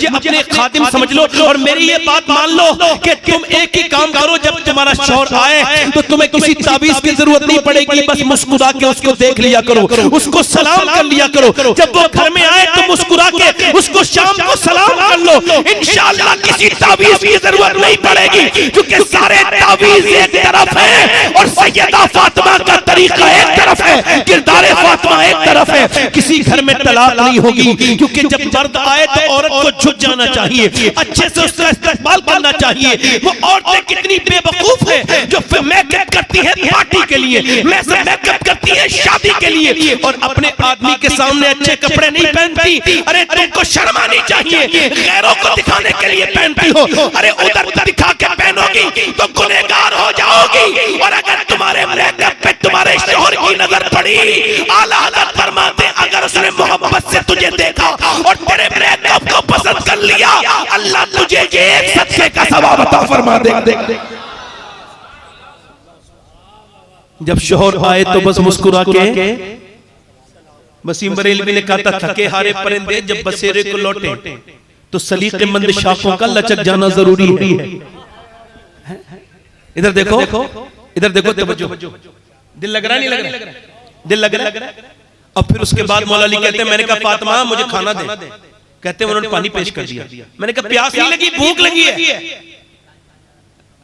अपने खादिम समझ लो, और मेरी ये बात मान लो कि तुम एक ही काम करो, जब तुम्हारा शौहर आए तो तुम्हें किसी ताबीज की जरूरत नहीं पड़ेगी, बस मुस्कुरा के उसको देख लिया करो, उसको सलाम कर लिया करो। जब वो घर में आए तो मुस्कुरा के उसको शाम को सलाम कर लो, इंशाअल्लाह किसी ताबीज की जरूरत नहीं पड़ेगी, क्योंकि सारे ताबीज एक तरफ है और सैयदा फातिमा का तरीका एक तरफ है, किरदार फातिमा एक तरफ है। किसी घर में तलाक नहीं होगी, क्योंकि जब मर्द आए तो औरत को झुक जाना चाहिए, अच्छे से उसका इस्तेमाल करना चाहिए। वो औरतें कितनी बेवकूफ है जो मेकअप करती है पार्टी के लिए, मेकअप करती है शादी के लिए, और अपने आदमी के सामने अच्छे कपड़े नहीं पहनती। अरे तुमको शर्म आनी चाहिए, गैरों को दिखाने के लिए पहनती हो, अरे उधर दिखा के पहनोगी तो गुनहगार हो जाओगी। और अगर तुम्हारे मेकअप पे तुम्हारे शौहर की नजर पड़ी, आला हज़रत फरमाते अगर उसने मोहब्बत से तुझे देखा और तेरे मेकअप को पसंद कर लिया, अल्लाह तुझे एक सदके का सवाब अता फरमा देगा। जब शौहर आए तो बस मुस्कुरा के, वसीम बरेलवी ने कहा था थके हारे परिंदे जब बसेरे को लौटे तो सलीक़ेमंद शाखों का लचक जाना जरूरी है। इधर देखो, इधर देखो, दिल लग रहा है नहीं लग रहा? दिल लग रहा है। और फिर उसके बाद मौला अली कहते हैं मैंने कहा फातिमा मुझे खाना दे, कहते हैं उन्होंने पानी पेश कर दिया। मैंने कहा प्यास नहीं लगी, भूख लगी है।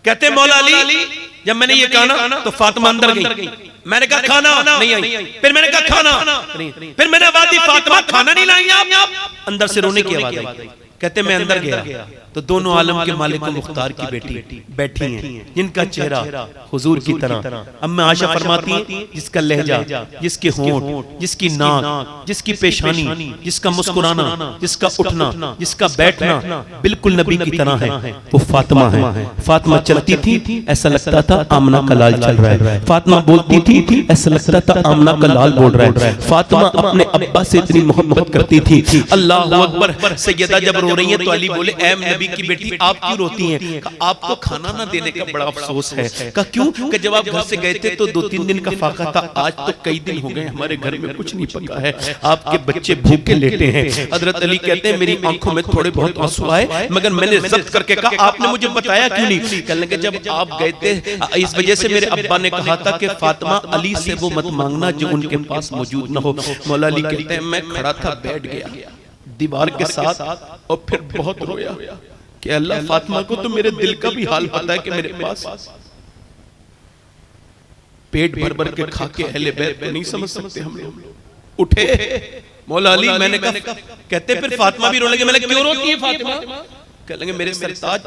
कहते हैं मौला अली जब मैंने ये कहा ना तो फातिमा अंदर गई, मैंने कहा खाना नहीं आई, फिर मैंने कहा खाना नहीं, फिर मैंने आवाज दी फातिमा खाना नहीं लाई आप, अंदर से रोने की आवाज आई। कहते मैं अंदर गया, तो दोनों आलम के मालिक मुख्तार की बेटी बैठी हैं, जिनका चेहरा हुजूर की तरह। अम्मा आयशा फरमाती हैं, जिसका लहजा, जिसके होंठ, जिसकी नाक, जिसकी पेशानी, जिसका मुस्कुराना, जिसका उठना, जिसका बैठना बिल्कुल नबी की तरह है, वो फातिमा है। फातिमा चलती थी ऐसा लगता था आमना का लाल चल रहा है, फातिमा बोलती थी ऐसा लगता था आमना का लाल बोल रहा है। फातिमा अपने अब्बा से इतनी मोहब्बत करती थी। अल्लाह अकबर। सैयदा जब रो रही हैं तो अली बोले, ऐ नबी की बेटी आप क्यों रोती हैं? आपको खाना ना देने का बड़ा अफसोस है। कहा क्यों? कि जब आप घर से गए थे तो 2-3 दिन का फाका था, आज तो कई दिन हो गए हमारे घर में कुछ नहीं पका है, आपके बच्चे भूखे लेटे हैं। हजरत अली कहते हैं मेरी आंखों में थोड़े बहुत आंसू आए, मगर मैंने जब्त करके कहा आपने मुझे बताया क्यों नहीं? कहने लगे जब आप गए थे इस वजह से मेरे अब्बा ने कहा था कि फातिमा अली से वो मत मांगना जो उनके पास मौजूद न हो। मौला अली कहते हैं मैं खड़ा था, बैठ गया दीवार के साथ और फिर बहुत रोया कि अल्लाह फातिमा को तो मेरे दिल का भी हाल पता है कि मेरे पास पेट भर भर के खा के अहले बैत को नहीं समझ सकते हम लोग। उठे मौला अली, मैंने कहा, कहते फिर फातिमा भी रोने लगे। मैंने क्यों रोती है फातिमा? कह लगे मेरे सरताज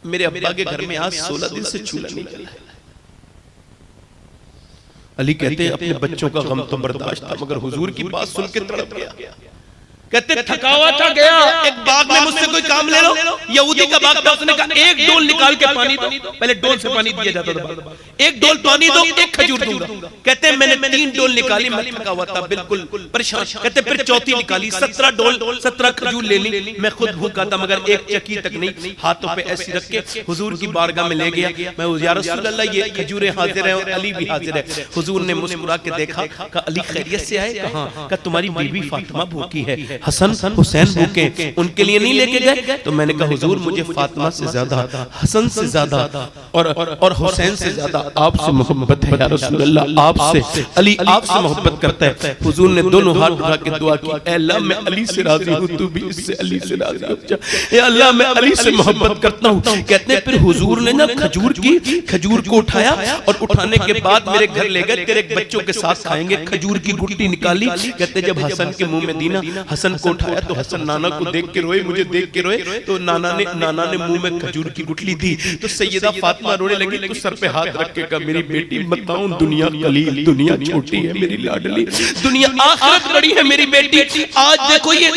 मेरे अब्बा के घर में आज 16 दिन से चूल्हा नहीं जला है। अली कहते हैं अपने बच्चों का गम तो बर्दाश्त था, मगर हुजूर की बात सुन के तड़प गया। कहते थका हुआ था, गया एक बाग में मुझसे कोई काम ले लो, यहूदी का बाग था, उसने कहा एक डोल निकाल के पानी दो। पहले डोल से पानी दिया जाता था, एक डोल पानी दो, एक खजूर दूंगा। कहते मैंने 3 डोल निकाली, मैं थका हुआ था बिल्कुल परेशान। कहते फिर चौथी निकाली, 17 डोल 17 खजूर ले ली। मैं खुद भूखा था मगर एक चक्की तक नहीं, हाथों पे ऐसी रख के हुजूर की बारगाह में ले गया। मैं या रसूल अल्लाह ये खजूरें हाजिर है और अली भी हाजिर है। हुजूर ने मुस्कुरा के देखा, कहा अली खैरियत से आए? कहा, कहा तुम्हारी बीवी फातिमा भूखी है, हसन हुसैन भूखे, उनके लिए नहीं लेके गए? तो मैंने कहा हुजूर मुझे फातिमा से ज्यादा, हसन से ज्यादा और हुसैन से ज्यादा आपसे मोहब्बत है या रसूल अल्लाह। आपसे अली आपसे मोहब्बत करता है। हुजूर ने दोनों हाथ उठा के दुआ की, ऐ अल्लाह मैं अली से राजी हूं, तू भी इससे अली से राजी हो जा। ऐ अल्लाह मैं अली से मोहब्बत करता हूं। कहते हैं फिर हुजूर ने ना खजूर को उठाया और उठाने के बाद मेरे घर ले गए, तेरे बच्चों के साथ खाएंगे। खजूर की गुट्टी निकाली। कहते जब हसन के मुंह में दी ना, हसन को उठाया तो हसन नाना को देख के रोए, मुझे देख के रोए। तो नाना ने मुंह में खजूर की गुठली दी। तो सैयदा फातिमा रोने लगी, तो सर पे हाथ रख के कहा मेरी बेटी बताऊं दुनिया कलील, दुनिया छोटी है मेरी लाडली, दुनिया आखिरत बड़ी है मेरी बेटी। आज देखो ये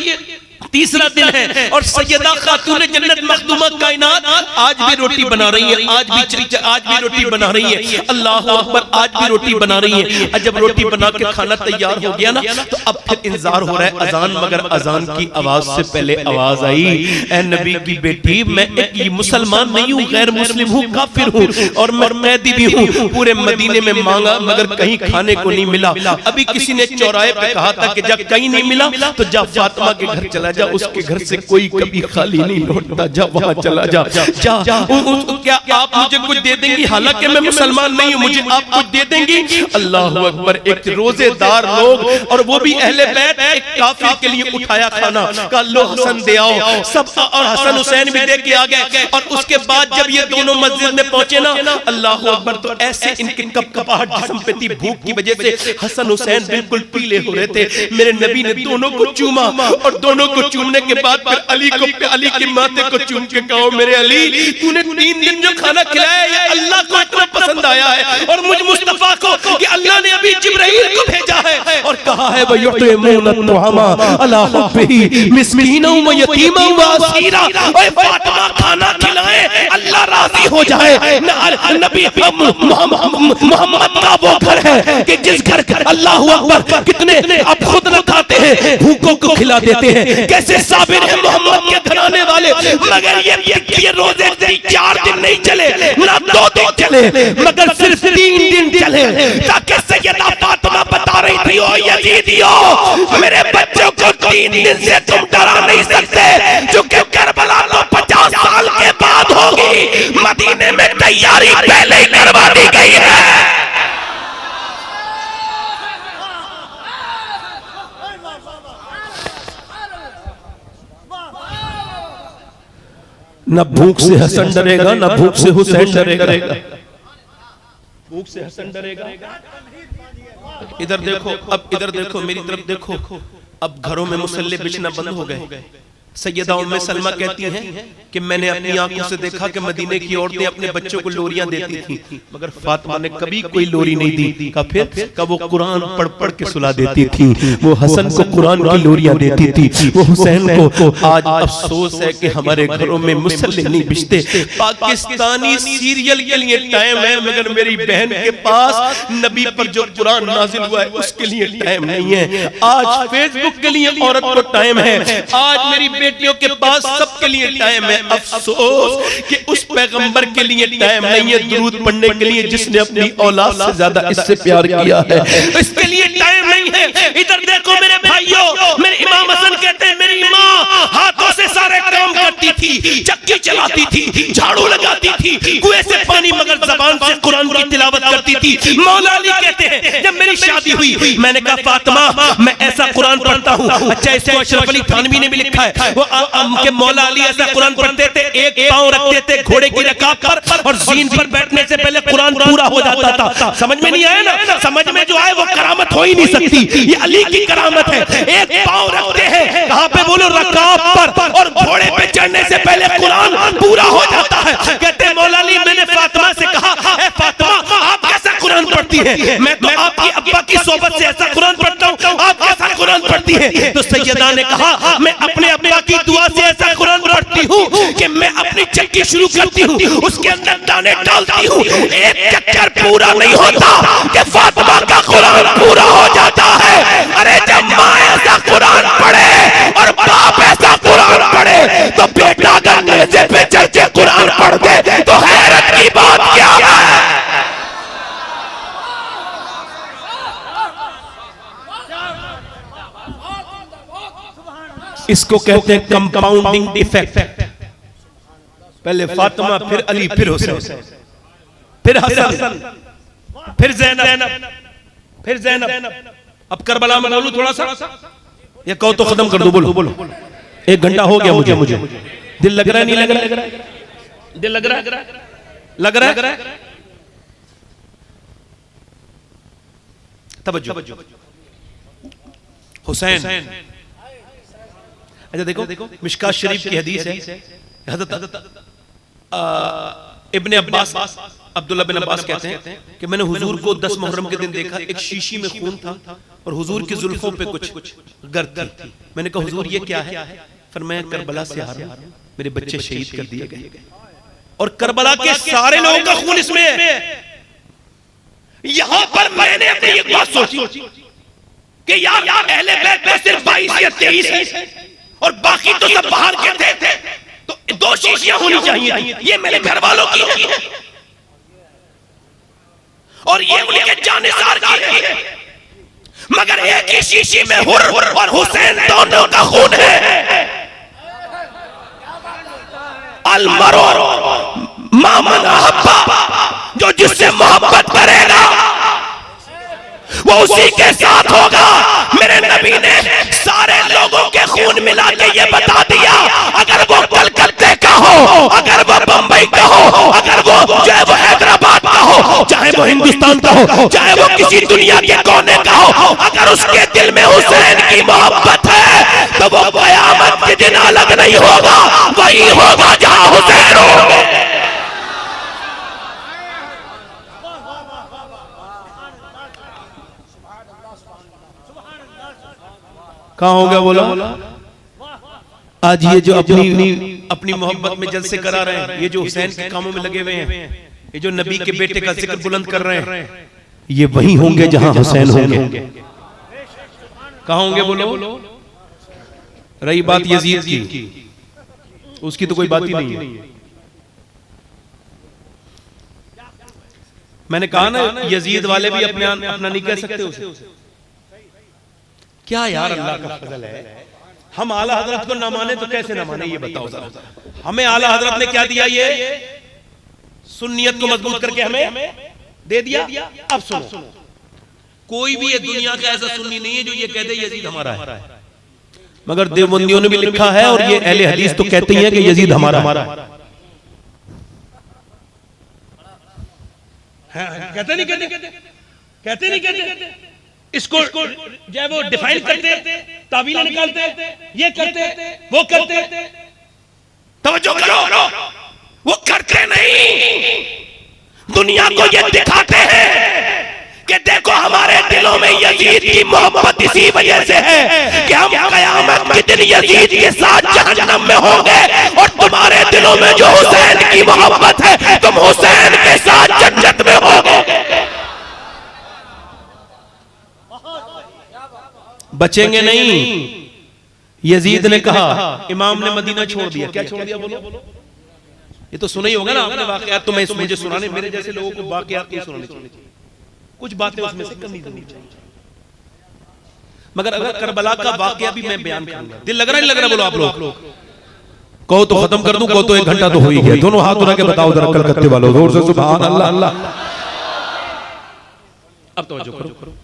तीसरा दिन है और सैयदा खातून जन्नत मखदूमा कायनात आज भी रोटी बना रही है, आज भी रोटी बना रही है। अल्लाह अकबर, आज भी रोटी बना रही है। और जब रोटी बना के खाना तैयार हो गया ना, तो अब फिर इंतजार हो रहा है अजान, मगर अजान की आवाज से पहले आवाज आई, ऐ नबी की बेटी मैं एक मुसलमान नहीं हूँ, गैर मुस्लिम हूँ, काफिर हूँ और मैं कैदी भी हूँ। पूरे मदीने में मांगा मगर कहीं खाने को नहीं मिला। अभी किसी ने चौराहे पे कहा था कि जब कहीं नहीं मिला तो जब फातिमा के घर चला जा, उसके घर से कोई कभी खाली नहीं लौटता, जा वहां चला जा। क्या आप मुझे कुछ दे देंगी? हालांकि मैं मुसलमान नहीं हूं, मुझे आप कुछ दे देंगी? अल्लाह अकबर, एक रोजेदार लोग और वो भी अहले बैत, एक काफिर के लिए उठाया खाना, कहा लो हसन दे आओ सब, और हसन हुसैन भी दे के आ गए। और उसके बाद जब ये दोनों मस्जिद में पहुंचे ना, अल्लाह अकबर, तो ऐसे इनके कपकपाहट जिस्म पे थी भूख की वजह से। हसन हुसैन बिल्कुल पीले हो रहे थे। मेरे नबी ने दोनों को चूमा और दोनों को चूमने के बाद फिर अली के माथे को चूम के कहो मेरे अली तूने 3 दिन जो खाना खिलाया ये अल्लाह को इतना पसंद आया है और मुझ मुस्तफा को कि अल्लाह ने अभी जिब्राइल को भेजा है और कहा है वयुतइमून अत्तुआमा अला हुब्बिही मिस्कीनन व यतीमन व असीरा। ओए फातिमा खाना खिलाए, अल्लाह राजी हो जाए। नबी मोहम्मद का वो घर है कि जिस घर अल्लाह अकबर, कितने आप खुद न खाते हैं, भूखों को खिला देते हैं। कैसे साबिर है मोहम्मद के घराने वाले, मगर ये रोजे 4 दिन नहीं चले, ना 2 दिन चले, मगर सिर्फ 3 दिन चले। ताकि सैयदा फातिमा बता रही थी, ओ यजीदियो मेरे बच्चों को 3 दिन से तुम डरा नहीं सकते, क्योंकि करबला तो 50 साल के बाद होगी। मदीने में तैयारी पहले ही करवा दी गई है। न भूख से हसन डरेगा, न भूख से हुसैन डरेगा। भूख से हसन डरेगा। इधर देखो, अब इधर देखो, मेरी तरफ देखो। अब घरों में मुसल्ले बिछना बंद हो गए। सैयदा उम्मे सलमा कहती हैं कि मैंने अपनी आंखों से देखा कि मदीने की औरतें अपने बच्चों को लोरियां देती थीं, मगर फातिमा ने कभी कोई लोरी नहीं दी। का फिर का वो कुरान पढ़ पढ़ के सुला देती थी, वो हसन को कुरान की लोरियां देती थी, वो हुसैन को। आज अफसोस है कि हमारे घरों में मुसल्ले नहीं बिछते। पाकिस्तानी सीरियल के लिए टाइम है, मगर मेरी बहन के पास नबी पर जो कुरान नाजिल हुआ है उसके लिए टाइम नहीं है। आज फेसबुक के लिए औरत को टाइम है, आज मेरी बेटियों के पास सबके लिए टाइम है। अफसोस कि उस पैगंबर के लिए टाइम नहीं है दुरूद पढ़ने के लिए जिसने अपनी औलाद से ज्यादा इससे प्यार किया है, इसके लिए टाइम नहीं है। इधर देखो मेरे भाइयों, मेरे इमाम हसन कहते हैं मेरी माँ हाथों से सारे काम करती थी, चक्की चलाती थी, झाड़ू लगाती थी, कुएं से पानी मगर जबान से कुरान की तिलावत करती थी। मौला अली कहते हैं जब मेरी शादी हुई मैंने कहा फातिमा मैं ऐसा कुरान पढ़ता हूँ। अच्छा इसे अशरफ अली थानवी ने भी लिखा है, वो के मौला अली ऐसा कुरान पढ़ते थे, एक पांव रखते थे घोड़े की रकाब पर और जीन पर बैठने से पहले कुरान पूरा हो जाता था। समझ में नहीं आया ना? समझ में जो आए वो करामत हो ही नहीं सकती, ये अली की करामत है। एक पांव रखते हैं कहां पे बोलो रकाब पर, और घोड़े पे चढ़ने से पहले कुरान पूरा हो जाता है। कहते हैं मौला अली मैंने फातिमा से कहा ए फातिमा आप कैसा कुरान पढ़ती है? मैं तो आपकी अब्बा की सोबत से ऐसा कुरान पढ़ता हूं, आप कैसा कुरान पढ़ती है? तो सैयदा ने कहा मैं अपने अब्बा की दुआ से ऐसा कुरान पढ़ती हूँ कि मैं अपनी चक्की शुरू करती हूँ, उसके अंदर दाने डालती हूँ, एक चक्कर पूरा नहीं होता कि फातिमा का कुरान पूरा हो जाता है। अरे जब माँ ऐसा कुरान पढ़े और बाप ऐसा कुरान पढ़े तो बेटा अगर नेज़े पे चढ़ के कुरान पढ़ दे तो हैरत की बात क्या है? इसको कहते हैं कंपाउंडिंग इफेक्ट। पहले फातिमा, फिर अली, फिर हुसैन, फिर हसन, फिर ज़ैनब, फिर ज़ैनब। अब करबला में बोलूं थोड़ा सा या कहो तो खत्म कर दो? बोलो 1 घंटा हो गया मुझे। दिल लग रहा है नहीं लग रहा? दिल लग रहा है? तवज्जो। हुसैन, अच्छा देखो मिशकात शरीफ की हदीस है, हज़रत इब्ने अब्बास अब्दुल्ला बिन अब्बास कहते हैं कि मैंने हुजूर को 10 मुहर्रम के दिन देखा, एक शीशी में खून था और हुजूर की जुल्फों पे कुछ गर्द थी। मैंने कहा हुजूर ये क्या है? फरमाया करबला से आ रहा हूं, मेरे बच्चे शहीद कर दिए गए और करबला के सारे लोगों का खून इसमें है। यहां पर मैंने अपनी एक बात सोची कि यार अहले बैत में सिर्फ 22 या 23 है और बाकी तो सब बाहर के थे, तो 2 शीशियां होनी चाहिए। ये मेरे घर वालों की है और ये उनके जानिसार की है, मगर एक ही शीशी में हुर और हुसैन दोनों का खून है। अलमरो मामन अहब्बा, जो जिससे मोहब्बत करेगा वो उसी के साथ होगा। मेरे नबी ने सारे लोगों के खून मिला के ये बता दिया, अगर वो कलकत्ते का हो, अगर वो बंबई का हो, अगर वो चाहे वो हैदराबाद का हो, चाहे वो हिंदुस्तान का हो, चाहे वो किसी दुनिया के कोने का हो, अगर उसके दिल में हुसैन की मोहब्बत है तो वो कयामत के दिन अलग नहीं होगा, वही होगा जहां हुसैन होंगे। कहाँ होगा बोला? आज ये जो अपनी मोहब्बत में जलसे करा रहे हैं, ये जो हुसैन के कामों में लगे हुए हैं, ये जो नबी के बेटे का जिक्र बुलंद कर रहे हैं, ये वही होंगे जहां हुसैन होंगे। कहाँ होंगे बोलो? रही बात यजीद की, उसकी तो कोई बात ही नहीं है। मैंने कहा ना यजीद वाले भी अपना नहीं कह सकते उसे। क्या यार अल्लाह का फजल है, हम आला हजरत को ना माने तो कैसे ना माने? ये बताओ जरा। हमें आला हजरत ने क्या दिया? ये सुन्नियत को मजबूत करके हमें दे दिया। अब सुनो, कोई भी ये दुनिया का ऐसा सुन्नी नहीं है जो ये कहते यजीद हमारा है, मगर देवबंदियों ने भी लिखा है और ये अहले हदीस तो कहते हैं कि यजीद हमारा है। कहते नहीं? इसको जो है वो डिफाइन करते, तावील निकालते, ये करते, वो करते। तवज्जो करो, वो करते नहीं, दुनिया को ये दिखाते हैं कि देखो हमारे दिलों में यजीद की मोहब्बत इसी वजह से है कि हम कयामत के दिन यजीद के साथ जहन्नम में होंगे, और तुम्हारे दिलों में जो हुसैन की मोहब्बत है तुम हुसैन के साथ जन्नत में होगे। बचेंगे नहीं। यजीद ने कहा, इमाम ने मदीना छोड़ दिया। क्या छोड़ दिया बोलो? ये तो सुना ही होगा ना आपने वाकयात, तो मैं मुझे सुनाने, मेरे जैसे लोगों को वाकयात नहीं सुनाने चाहिए, कुछ बातें उसमें से करनी चाहिए। मगर अगर करबला का वाकया भी मैं बयान करूंगा, दिल लग रहा है, लग रहा है? बोलो आप लोग, कहो तो खत्म कर दूं, कहो तो 1 घंटा तो हो ही गया। दोनों हाथ उठा के बताओ जरा कलकत्ते वालों, जोर से सुभान अल्लाह अल्लाह। अब तवज्जो करो।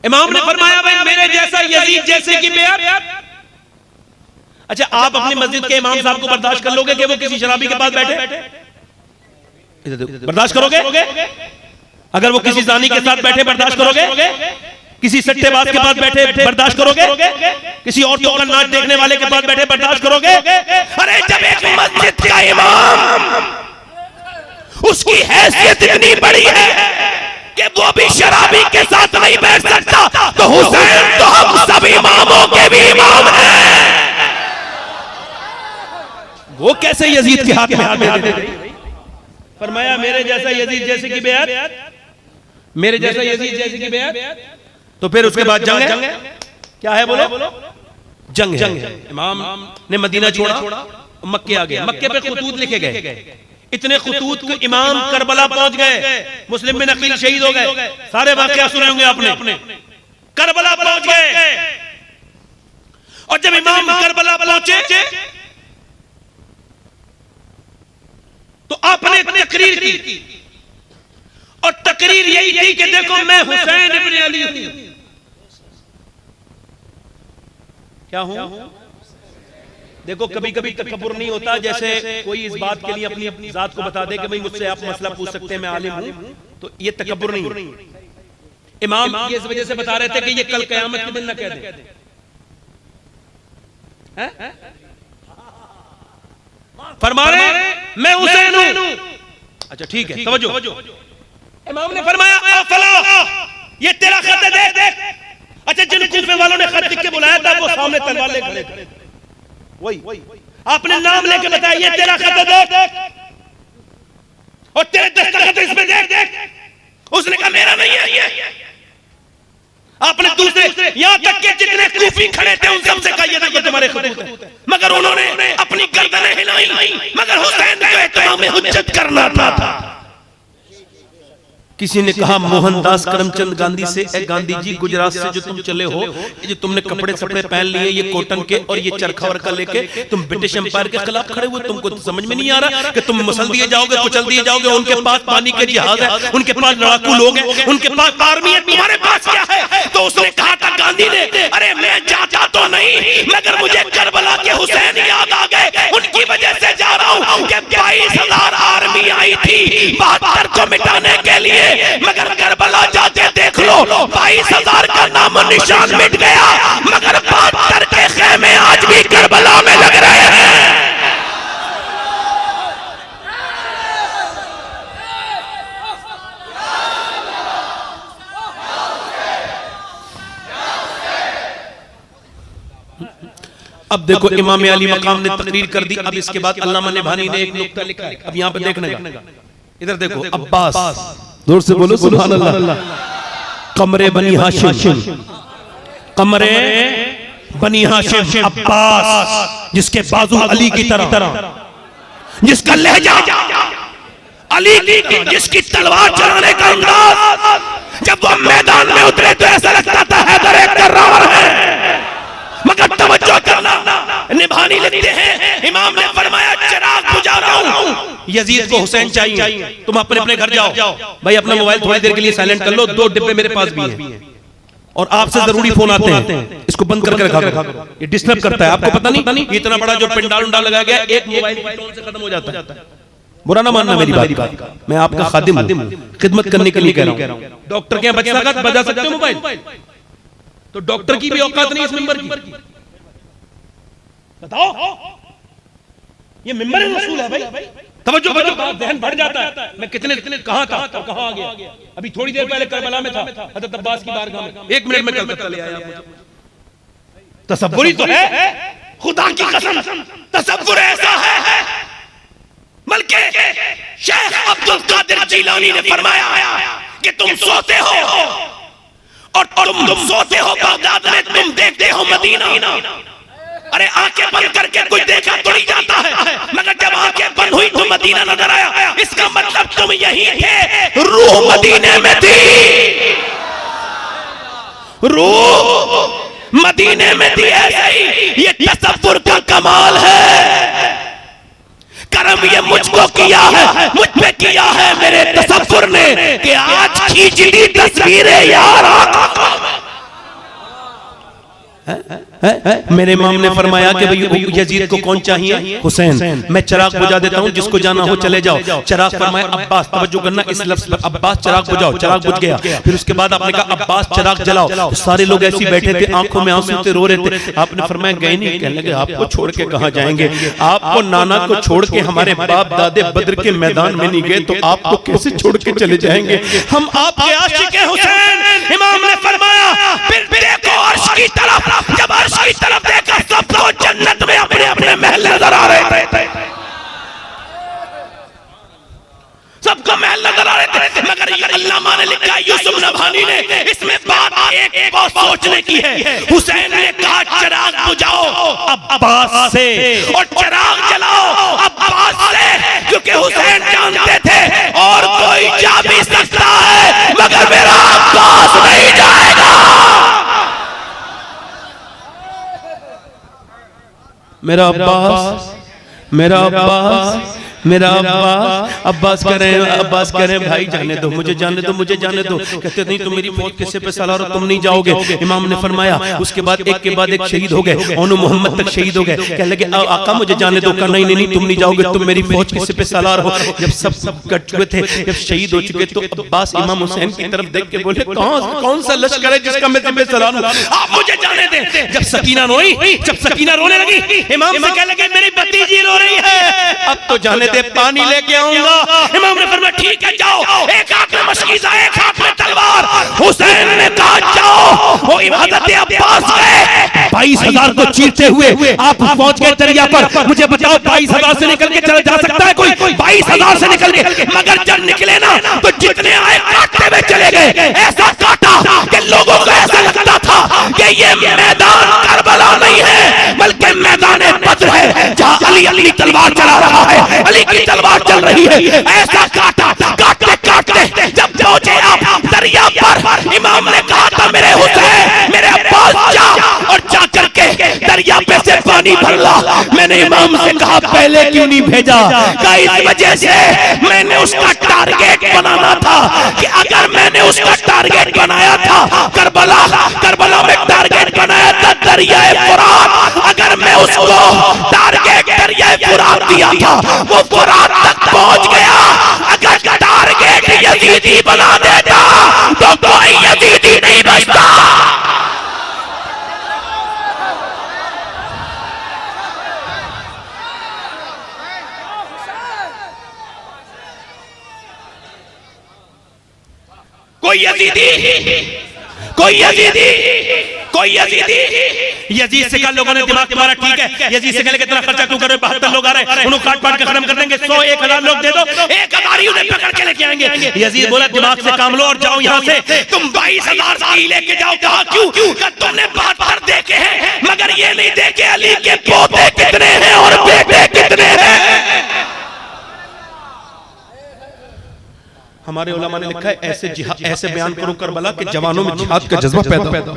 इमाम ने फरमाया भाई मेरे जैसा यजीद जैसे की बेअत। अच्छा, आप अपनी मस्जिद के इमाम साहब को बर्दाश्त कर लोगे कि वो किसी शराबी के पास बैठे? बर्दाश्त करोगे? अगर वो किसी जानी के साथ बैठे बर्दाश्त करोगे? किसी सट्टेबाज के पास बैठे बर्दाश्त करोगे? किसी औरतों का नाच देखने वाले के पास बैठे बर्दाश्त करोगे? अरे जब एक मस्जिद का इमाम, उसकी हैसियत इतनी बड़ी है कि वो भी शराबी के साथ नहीं बैठ सकता, तो हुसैन तो हम सब इमामों के भी इमाम हैं। वो कैसे यजीद के हाथ में हाथ दे दे? फरमाया मेरे जैसा यजीद जैसे की बेअत, मेरे जैसा यजीद जैसे की बेअत। तो फिर उसके बाद जंग है। क्या है बोलो? जंग है। इमाम ने मदीना छोड़ा, मक्के आ गए। मक्के पे खुतूत लिखे गए, इतने खुतूत को इमाम करबला पहुंच गए। मुस्लिम बिन अकील शहीद हो गए। सारे वाकया सुने होंगे आपने। करबला पहुंच गए, और जब इमाम करबला पहुंचे तो आपने तकरीर की, और तकरीर यही थी कि देखो मैं हुसैन इब्न अली हूं। क्या हूं? देखो कभी कभी तकब्बुर नहीं होता, जैसे कोई इस बात के लिए अपनी जात को बता दे कि भाई मुझसे आप मसला पूछ सकते हैं, मैं आलिम हूं, तो ये तकब्बुर नहीं। इमाम ये इस वजह से बता रहे थे कि ये कल कयामत के दिन ना कह दे। फरमा रहे मैं हुसैन हूं। अच्छा ठीक है, तवज्जो। इमाम ने फरमाया फला, ये तेरा खत है, देख। अच्छा, जिन कूफे वालों ने खत लिख के बुलाया था वो सामने तलवार लेकर खड़े थे। वही आपने नाम लेके बताया ये तेरा खत है, देख, और तेरे दस्तखत इसमें देख। उसने कहा मेरा नहीं है। आपने दूसरे, यहां तक कि जितने कूफी खड़े थे उन सबसे कहा ये देखो तुम्हारे खतूत है, मगर उन्होंने अपनी गर्दनें हिलाई। मगर हुसैन को इत्माम हुज्जत करना था। किसी ने कहा मोहनदास करमचंद गांधी से, ए गांधी जी गुजरात से जो तुम चले हो, ये जो तुमने कपड़े सपड़े पहन लिए ये कॉटन के और ये चरखा वरखा लेके तुम ब्रिटिश एम्पायर के खिलाफ खड़े हुए, तुमको तो समझ में नहीं आ रहा कि तुम मसल दिए जाओगे, कुचल दिए जाओगे। उनके पास पानी के जहाज है, उनके पास लड़ाकू लोग हैं, उनके पास आर्मी है, तुम्हारे पास क्या है? तो उसने कहा था गांधी ने, अरे मैं जाता तो नहीं, मगर मुझे करबला के हुसैन याद आ गए, उनकी वजह से जा रहा हूं कि 22,000 आर्मी आई थी 72 को मिटाने के लिए, मगर करबला जाके देख लो 22,000 का नाम निशान मिट गया, मगर 72 के खेमे आज भी करबला में लग रहे हैं। अब देखो इमाम अली मकाम ने तकरीर कर दी। अब इसके बाद अल्लामा निभानी ने एक नुक्ता लिखा है, अब यहाँ पे देखने का, इधर देखो, अब्बास, जोर से बोलो सुभान अल्लाह। कमरे बनी हाशिम, कमरे बनी हाशिम, अब्बास जिसके बाजू अली की तरह, जिसका लहजा अली की, जिसकी तलवार चलाने का अंदाज, जब वो मैदान में उतरे तो ऐसा लगता था हैदर एक कर्रार है। मगर तवज्जो करना, निभानी लिखते हैं, इमाम ने फरमाया चिराग बुझा रहा हूं, यजीद को हुसैन चाहिए, तुम अपने अपने घर जाओ। भाई अपना मोबाइल थोड़ी देर के लिए साइलेंट कर लो, 2 डिब्बे मेरे पास भी हैं, और आपसे जरूरी फोन आते हैं, इसको बंद करके रखा करो, ये डिस्टर्ब करता है। आपको पता नहीं इतना बड़ा जो पिंडाल उंडाल लगाया गया, एक मोबाइल की टोन से खत्म हो जाता है। बुरा ना मानना मेरी बात, मैं आपका खादिम हूं, खिदमत करने के लिए कह रहा हूं। डॉक्टर के यहाँ बजा सकते हो मोबाइल, तो डॉक्टर की भी औकात नहीं इस मिंबर की। बताओ, ये मिंबर रसूल है भाई। तवज्जो करो, ज़हन बढ़ जाता है। मैं कितने कहां था और कहां आ गया। अभी थोड़ी देर पहले करबला में था, हज़रत अब्बास की बारगाह में। 1 मिनट में कलकत्ता ले आया। तसव्वुर ही तो है, खुदा की कसम तसव्वुर ऐसा है। बल्कि शेख अब्दुल कादिर जिलानी ने फरमाया कि तुम सोते हो और तुम सोते हो बगदाद में, तुम देखते हो मदीना। अरे आंखें बंद करके कोई देखा तो नहीं जाता है, मगर जब आंखें बंद हुई तो मदीना नजर आया। इसका मतलब तुम यहीं थे, रूह मदीने में थी, रूह मदीने में थी। ऐसे ही ये तसव्वुर का कमाल है। करम ये मुझको किया है, मुझ पे किया है मेरे तसव्वुर ने कि आज खींच ली तस्वीरें यार। मेरे इमाम ने फरमाया कि भाई यजीद को कौन चाहिए? हुसैन। मैं चिराग बुझा देता हूं, जिसको जाना हो चले जाओ। चिराग फरमाया अब्बास, तवज्जो करना इस लफ्ज पर, अब्बास चिराग बुझाओ। चिराग बुझ गया। फिर उसके बाद आपने कहा अब्बास चिराग जलाओ। तो सारे लोग ऐसे बैठे थे, आंखों में आंसू थे, रो रहे थे। आपने फरमाया गए नहीं? कहने लगे आपको छोड़ के कहां जाएंगे? आपको नाना को छोड़ के हमारे बाप दादे बद्र के मैदान में नहीं गए, तो आपको कैसे छोड़ के चले जाएंगे? हम आपके आशिक हैं हुसैन। इमाम ने फरमाया फिर देखो अर्श की तरफ, जब अर्श की तरफ देखा सबको जन्नत में अपने अपने महल नजर आ रहे थे, सबको महल नजर आ रहे थे। मगर ये अल्लामा ने लिखा, यूसुफ नभानी ने, इसमें बात एक बहुत सोचने की है। हुसैन ने कहा चिराग बुझाओ अब्बास से और चिराग जलाओ अब्बास से, क्योंकि हुसैन जानते थे और कोई जा भी सकता है मगर मेरा अब्बास नहीं जाएगा। मेरा अब्बास, मेरा अब्बास, मेरा अब्बास कह रहे हैं, अब्बास कह रहे हैं भाई जाने दो, मुझे जाने दो, मुझे जाने दो। कहते नहीं तुम मेरी फौज किस्से पे सलार हो, तुम नहीं जाओगे। इमाम ने फरमाया उसके बाद एक के बाद एक शहीद हो गए, ओनो मोहम्मद तक शहीद हो गए। कहने लगे आका मुझे जाने दो। कहा नहीं नहीं नहीं, तुम नहीं जाओगे, तुम मेरी फौज किस्से पे सलार हो। जब सब कट चुके थे, जब शहीद हो चुके, तो अब्बास इमाम हुसैन की तरफ देख के बोले कौन सा लश्कर है जिसका मैं जिम्मे सलार हूं, आप मुझे जाने दें। जब सकीना रोई, जब सकीना रोने लगी, इमाम से कहने लगे मेरी भतीजी रो रही है, अब तो जाने दे, पानी लेके आऊंगा। इमाम ने फरमाया ठीक है जाओ। एक हाथ में मशकीज़ा, एक हाथ में तलवार। हुसैन ने कहा जाओ। वो हज़रत अब्बास गए 22,000 को चीरते हुए आप पहुंच गए दरिया पर। मुझे बताओ 22,000 से निकल के चला जा सकता है कोई? 22,000 से निकल के, मगर जब निकले ना तो जितने आए काटते हुए चले गए। ऐसा काटा कि लोगों को ऐसा लगता था कि ये मैदान करबला नहीं है बल्कि मैदान बद्र है, जहां अली अपनी तलवार चला रहा है, अली की तलवार चल रही है। ऐसा काटा, काटते काटते जब पहुंचे आप दरिया पर, इमाम ने कहा था मेरे हुसैन, मेरे अब्बास जा और जा करके दरिया पे से पानी भर ला। मैंने इमाम से कहा पहले क्यों नहीं भेजा? कहा इस वजह से मैंने उसका टारगेट बनाना था कि अगर मैंने उसका टारगेट बनाया था करबला में टारगेट बनाया था दरियाए फुरात, अगर मैं उसको टारगेट दरियाए फुरात दिया था, वो फुरात तक पहुंच गया। अगर टारगेट यजीदी बना देता तो कोई यजीदी नहीं बचता। कोई यजीद से कल लोगों ने दिमाग तुम्हारा ठीक है, यजीद से कहले कितना खर्चा क्यों कर रहे? 72 लोग आ रहे हैं, उन्हें काट पाट के खत्म कर देंगे। 100-1000 लोग दे दो, 1000 ही उन्हें पकड़ के लेके आएंगे। यजीद बोला दिमाग से काम लो और जाओ यहाँ से। तुम 22,000 साल लेके जाओ। कहा क्यों? तुमने 72 देखे हैं मगर ये नहीं देखे अली के पोते कितने हैं और बेटे कितने हैं। हमारे उलमा ने लिखा है ऐसे बयान करो करबला के जवानों में जिहाद का जज्बा पैदा।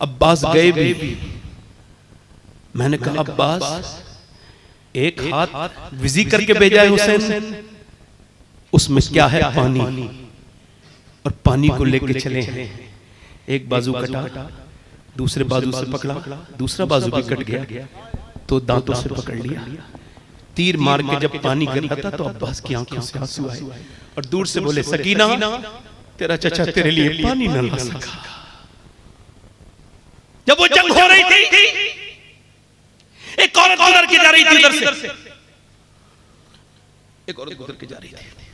अब्बास गए भी, मैंने कहा अब्बास एक हाथ विजी करके भेजा है हुसैन, उसमें क्या है? पानी, और पानी को लेके चले हैं। एक बाजू कटा, दूसरे बाजू से पकड़ा, दूसरा बाजू भी कट गया। तो दांतों से पकड़ लिया, तीर मार के जब पानी गिर रहा था तो अब्बास की आंखों से आंसू आए और दूर से बोले, सकीना तेरा चचा तेरे लिए पानी न ला सका। जब वो जंग हो रही थी, एक औरत गुजर के जा रही थी उधर से, एक औरत गुजर के जा रही थी,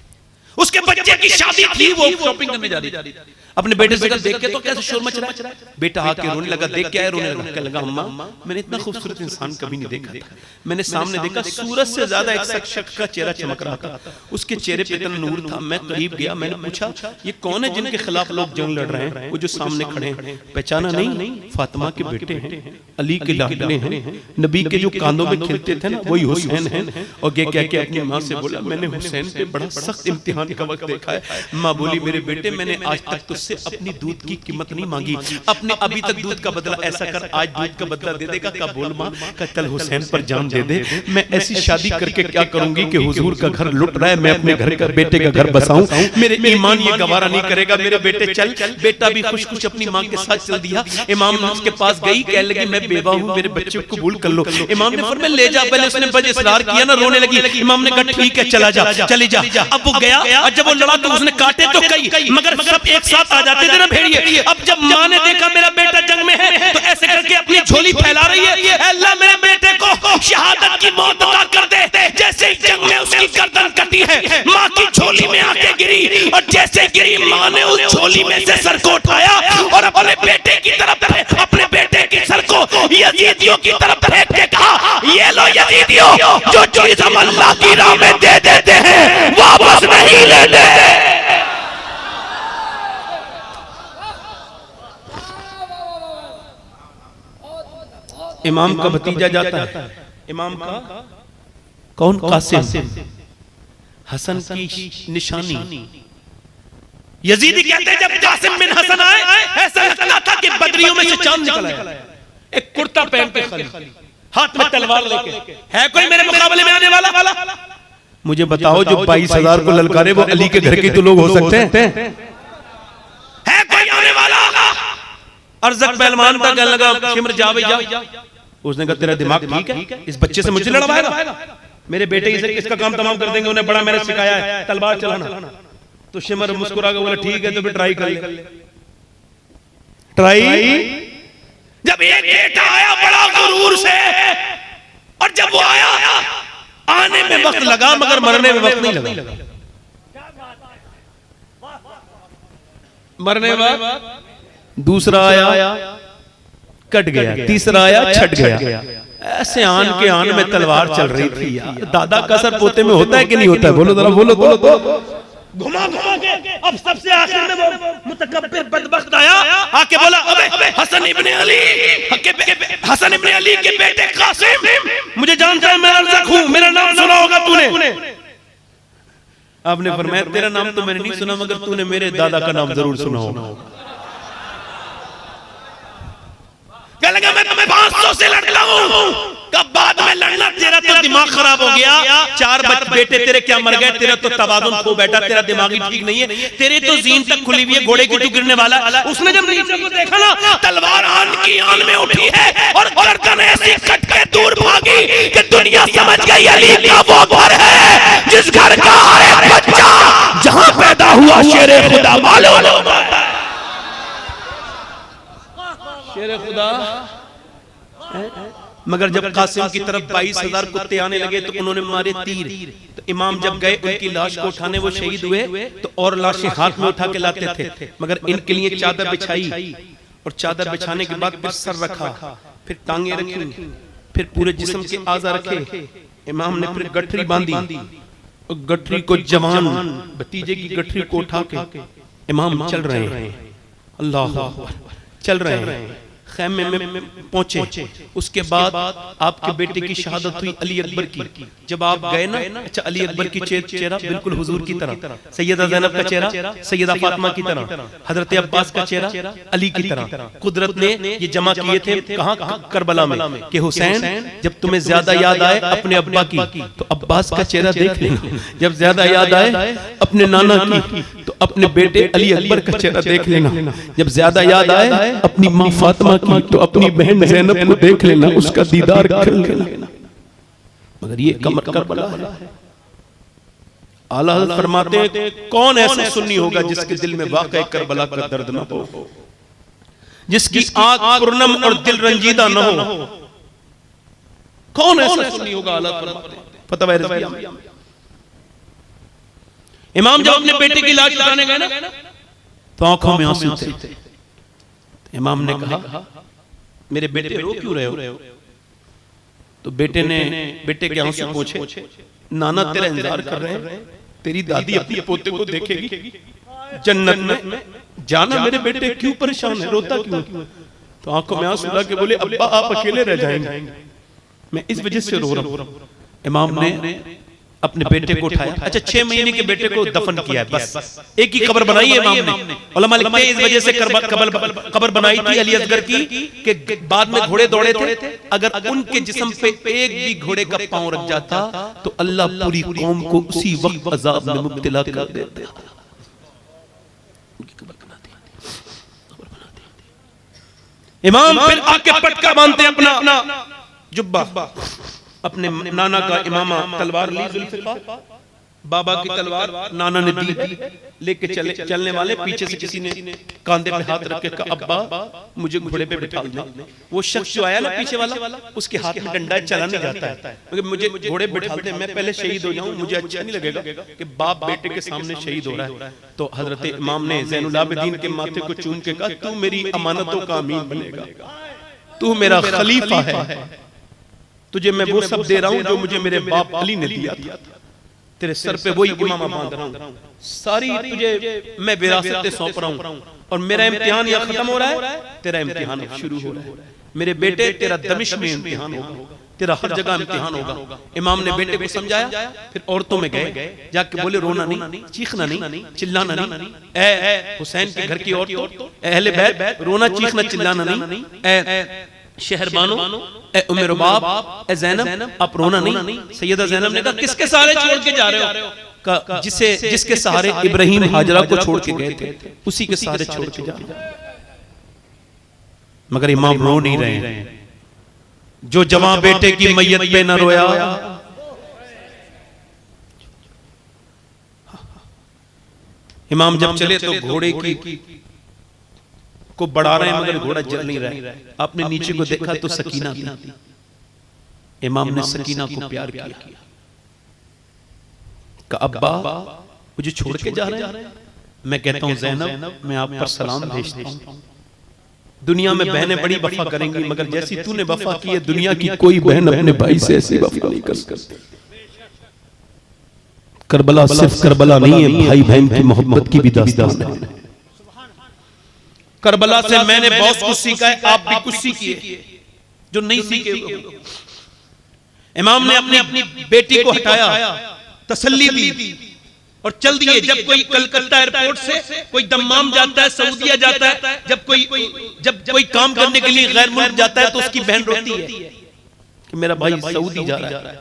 उसके बच्चे की शादी थी, वो शॉपिंग करने जा रही थी। अपने बेटे से देख के तो कैसे शोर मच रहा है, बेटा आके रोने लगा, देख के आया रोने लगा, कहने लगा अम्मा मैंने इतना खूबसूरत इंसान कभी नहीं देखा था, मैंने सामने देखा सूरज से ज्यादा एक शख्स का चेहरा चमक रहा था, उसके चेहरे पे इतना नूर था, मैं करीब गया, मैंने पूछा ये कौन है जिनके खिलाफ लोग जंग लड़ रहे हैं, वो जो सामने खड़े हैं, पहचाना नहीं, फातिमा के बेटे हैं, अली के लाडले हैं, नबी के जो कांधों में खिलते थे ना वही हुसैन हैं। और ये कह के अपनी माँ से बोला, मैंने हुसैन पे बड़ा सख्त इम्तिहान का वक्त देखा है। माँ बोली, मेरे बेटे मैंने आज तक तुझसे अपनी दूध की कीमत नहीं मांगी, अपने अभी तक दूध का बदला ऐसा कर, आज दूध का बदला दे देगा। का बोल माँ, का कल हुसैन पर जान दे दे, मैं ऐसी शादी करके क्या करूंगी कि हुजूर का घर लुट रहा है, मैं अपने घर का बेटे का घर बसाऊं, मेरे ईमान ये गवारा नहीं करेगा, मेरे बेटे चल। बेटा भी खुश खुश अपनी माँ के साथ चल दिया। इमाम उसके पास गई, कहने लगी मैं बेवा हूँ, मेरे बच्चे को कबूल कर लो। इमाम ने फरमाया ले जा, पहले उसने बड़े इसरार किया ना, रोने लगी। इमाम ने कहा ठीक है चला जा, चली जा। अब वो गया और जब वो लड़ा तो उसने काटे तो कई, मगर सब एक साथ आ जाते थे ना भेड़िए। अब जब माँ ने देखा मेरा बेटा जंग में है तो ऐसे करके अपनी झोली फैला रही है, अल्लाह मेरे बेटे को शहादत की मौत अता कर दे। जैसे ही जंग में उसकी गर्दन कटी है, माँ की झोली में आके गिरी और जैसे गिरी माँ ने उस झोली में से सर को उठाया और अपने बेटे की तरफ, अपने बेटे के सर को यजीदियों की तरफ फेंक के कहा, ये लो यजीदियों, जो चीज हम अल्लाह की राह में दे देते हैं वापस नहीं लेते। इमाम का भतीजा जाता है, इमाम का कौन? कासिम, हसन की निशानी। यजीदी कहते हैं जब कासिम बिन हसन आए, ऐसा लगता था कि बदरियों में से चांद निकल आया। एक कुर्ता पहन के खाली, हाथ में तलवार लेके, है कोई मेरे मुकाबले में आने वाला? मुझे बताओ, जो 22,000 को ललकारे वो अली के घर के तो लोग हो सकते हैं? है कोई आने वाला? अर्ज़क पहलवान था, कहने लगा शिमर जा भाई जा। उसने कहा तेरा दिमाग ठीक है, इस बच्चे से मुझे लड़वाएगा? मेरे बेटे इसका काम तमाम कर देंगे, उन्हें बड़ा मैंने सिखाया है तलवार चलाना। तो शिमर मुस्कुरा के बोला ठीक है तो फिर ट्राई कर ले। ट्राई। जब एक बेटा आया बड़ा गुरूर से, और जब वो आया आने में वक्त लगा मगर मरने में वक्त नहीं लगा। मरने में दूसरा आया कट गया, तीसरा आया छट गया। ऐसे आन के आन में तलवार चल रही थी यार। दादा का असर पोते में होता है कि नहीं होता है? बोलो जरा, बोलो तो। घुमा घुमा के अब सबसे आखिर में वो मुतकब्बिर बदबख्त आया, आके बोला अबे हसन इब्ने अली, हसन इब्ने अली के बेटे कासिम, मुझे जानता है मैं अर्ज़क हूं, मेरा नाम सुना होगा तूने। आपने फरमाया तेरा नाम तो मैंने नहीं सुना, मगर तूने मेरे दादा का नाम जरूर सुना होगा। क्या लगा मैं तुम्हें 500 से लड़ता हूं, कब बाद में लड़ना, तेरा तो दिमाग खराब हो गया। 4 बेटे तेरे क्या मर गए, तेरा तो तवाज़ुन खो बैठा, तेरा दिमाग ही ठीक नहीं है, तेरे तो जीन तक खुली हुई है, घोड़े की तू गिरने वाला। उसने जब नीचे को देखा ना, तलवार आन की आन में उठी है और गर्दन ऐसी कट के दूर भागी कि दुनिया समझ गई अली का वो घर है जिस घर का हर एक बच्चा जहां पैदा हुआ शेरे खुदा मालूम है। शेरे खुदा। मगर जब कासिम की तरफ 22,000 कुत्ते आने लगे तो उन्होंने मारे तीर। तो इमाम जब गए उनकी लाश को उठाने, वो शहीद हुए तो और लाशें हाथ में उठा के लाते थे, मगर इनके लिए चादर बिछाई और चादर बिछाने के बाद फिर सर रखा, फिर टांगे रखी, फिर पूरे जिस्म के आज़ा रखे। इमाम ने फिर गठरी बांधी और गठरी को जवान भतीजे की गठरी को उठा के इमाम चल रहे हैं, अल्लाह चल रहे हैं, खैमे में पहुंचे। उसके बाद आपके बेटे की शहादत हुई अली अकबर की। जब आप गए ना, अच्छा अली अकबर की चेहरा बिल्कुल हुजूर की तरह, सैयदा ज़ैनब का चेहरा सैयदा फातिमा की तरह, हजरत अब्बास का चेहरा अली की तरह। कुदरत ने ये जमा किए थे कहाँ? करबला में, कि हुसैन जब तुम्हें ज्यादा याद आए अपने अब्बा की तो अब्बास का चेहरा देख लेना, जब ज्यादा याद आए अपने नाना की तो अपने बेटे अली अकबर का चेहरा देख लेना, जब ज्यादा याद आए अपनी माँ फातिमा की तो अपनी बहन ज़ैनब को देख लेना, उसका दीदार कर लेना। मगर ये करबला है। आला हज़रत फरमाते हैं कौन ऐसा सुन्नी होगा जिसके दिल में वाकई करबला का दर्द न हो, जिसकी आंख पुरनम और दिल रंजीदा न हो। कौन ऐसा सुन्नी होगा? आला फरमाते हैं फतवा रिज़विया में। इमाम जब अपने बेटे की लाश उठाने गए ना तो आंखों में आंसू थे। इमाम ने कहा मेरे बेटे रो क्यों रहे हो? तो बेटे के आंसू पोंछे, नाना तेरा इंतजार कर रहे हैं, तेरी दादी अपने पोते को देखेगी जन्नत में, जाना मेरे बेटे क्यों परेशान है, रोता क्यों? तो आंखों में आंसू ला के बोले अब्बा आप अकेले रह जाएंगे, मैं इस वजह से रो रहा हूं। इमाम ने अपने बेटे को उठाया, अच्छा 6 महीने के बेटे को दफन किया है, बस एक ही कब्र बनाई है इमाम ने। उलमा लिखते हैं इस वजह से कब्र बनाई थी अली असगर की कि बाद में घोड़े दौड़े थे, अगर उनके जिस्म पे एक भी घोड़े का पांव रख जाता तो अल्लाह पूरी कौम को उसी वक्त अजाब में मुब्तला कर देते। इमाम फिर आके पटका बांधते अपना जुब्बा, अपने नाना का इमामा तलवार ली, जुल्फ़िकार बाबा की तलवार नाना ने दी, लेके चलने वाले पीछे से किसी ने कांधे पे हाथ रख के कहा अब्बा मुझे घोड़े पे बिठा दो। वो शख्स जो आया ना पीछे वाला, उसके हाथ में डंडा चला नहीं जाता है, मुझे घोड़े बिठा दे, मैं पहले शहीद हो जाऊं, मुझे अच्छा नहीं लगेगा कि बाप बेटे के सामने शहीद हो रहा है। तो हजरत इमाम ने ज़ैनुल आबिदीन के माथे को चूम के कहा तू मेरी अमानतों का अमीन बनेगा, तू मेरा खलीफा है, तुझे मैं वो सब दे रहा हूं जो मुझे मेरे बाप अली ने दिया था, तेरे सर पे वही इमामा बांध रहा हूं, सारी तुझे मैं विरासतें सौंप रहा हूं, और मेरा इम्तिहान या खत्म हो रहा है, तेरा इम्तिहान शुरू हो रहा है। मेरे बेटे तेरा दमिश्क में इम्तिहान होगा, तेरा हर जगह इम्तिहान होगा। इमाम ने बेटे को समझाया, फिर औरतों में गए, जाके बोले रोना नहीं, चीखना नहीं, चिल्लाना नहीं, ए हुसैन के घर की औरतों, अहले बैत, रोना चीखना चिल्लाना नहीं, ए शहरबानो, ए उम्मे रुबाब, ए ज़ैनब आप रोना नहीं। सैयदा ज़ैनब ने कहा किसके सहारे छोड़ के जा रहे हो? जिसके सहारे इब्राहिम हाजरा को छोड़ के गए थे, उसी के सहारे छोड़ के जा रहे। मगर इमाम रो नहीं रहे हैं। जो जवां बेटे की मैयत पे न रोया, इमाम जब चले तो घोड़े को बढ़ा रहे हैं मगर घोड़ा चल नहीं रहा है। आपने नीचे को देखा तो सकीना थी, इमाम ने सकीना को प्यार किया, कहा अब्बा मुझे छोड़ के जा रहे हैं? मैं कहता हूं ज़ैनब मैं आप पर सलाम भेजता हूं। दुनिया में बहनें बड़ी वफा करेंगी, मगर जैसी तूने वफा की है दुनिया की कोई बहन अपने भाई से ऐसी वफा नहीं कर सकती। करबला सिर्फ करबला नहीं है, भाई बहन की मोहब्बत की भी दास्तान है। करबला से मैंने बहुत कुछ सीखा है, आप भी कुछ सीखिए जो नहीं सीखे। इमाम ने अपनी बेटी को हटाया, तसल्ली दी और चल दिए। जब कोई कलकत्ता एयरपोर्ट से कोई दम्माम जाता है, सऊदीया जाता है, जब कोई काम करने के लिए गैर मुल्क जाता है तो उसकी बहन रोती है कि मेरा भाई सऊदी जा रहा है,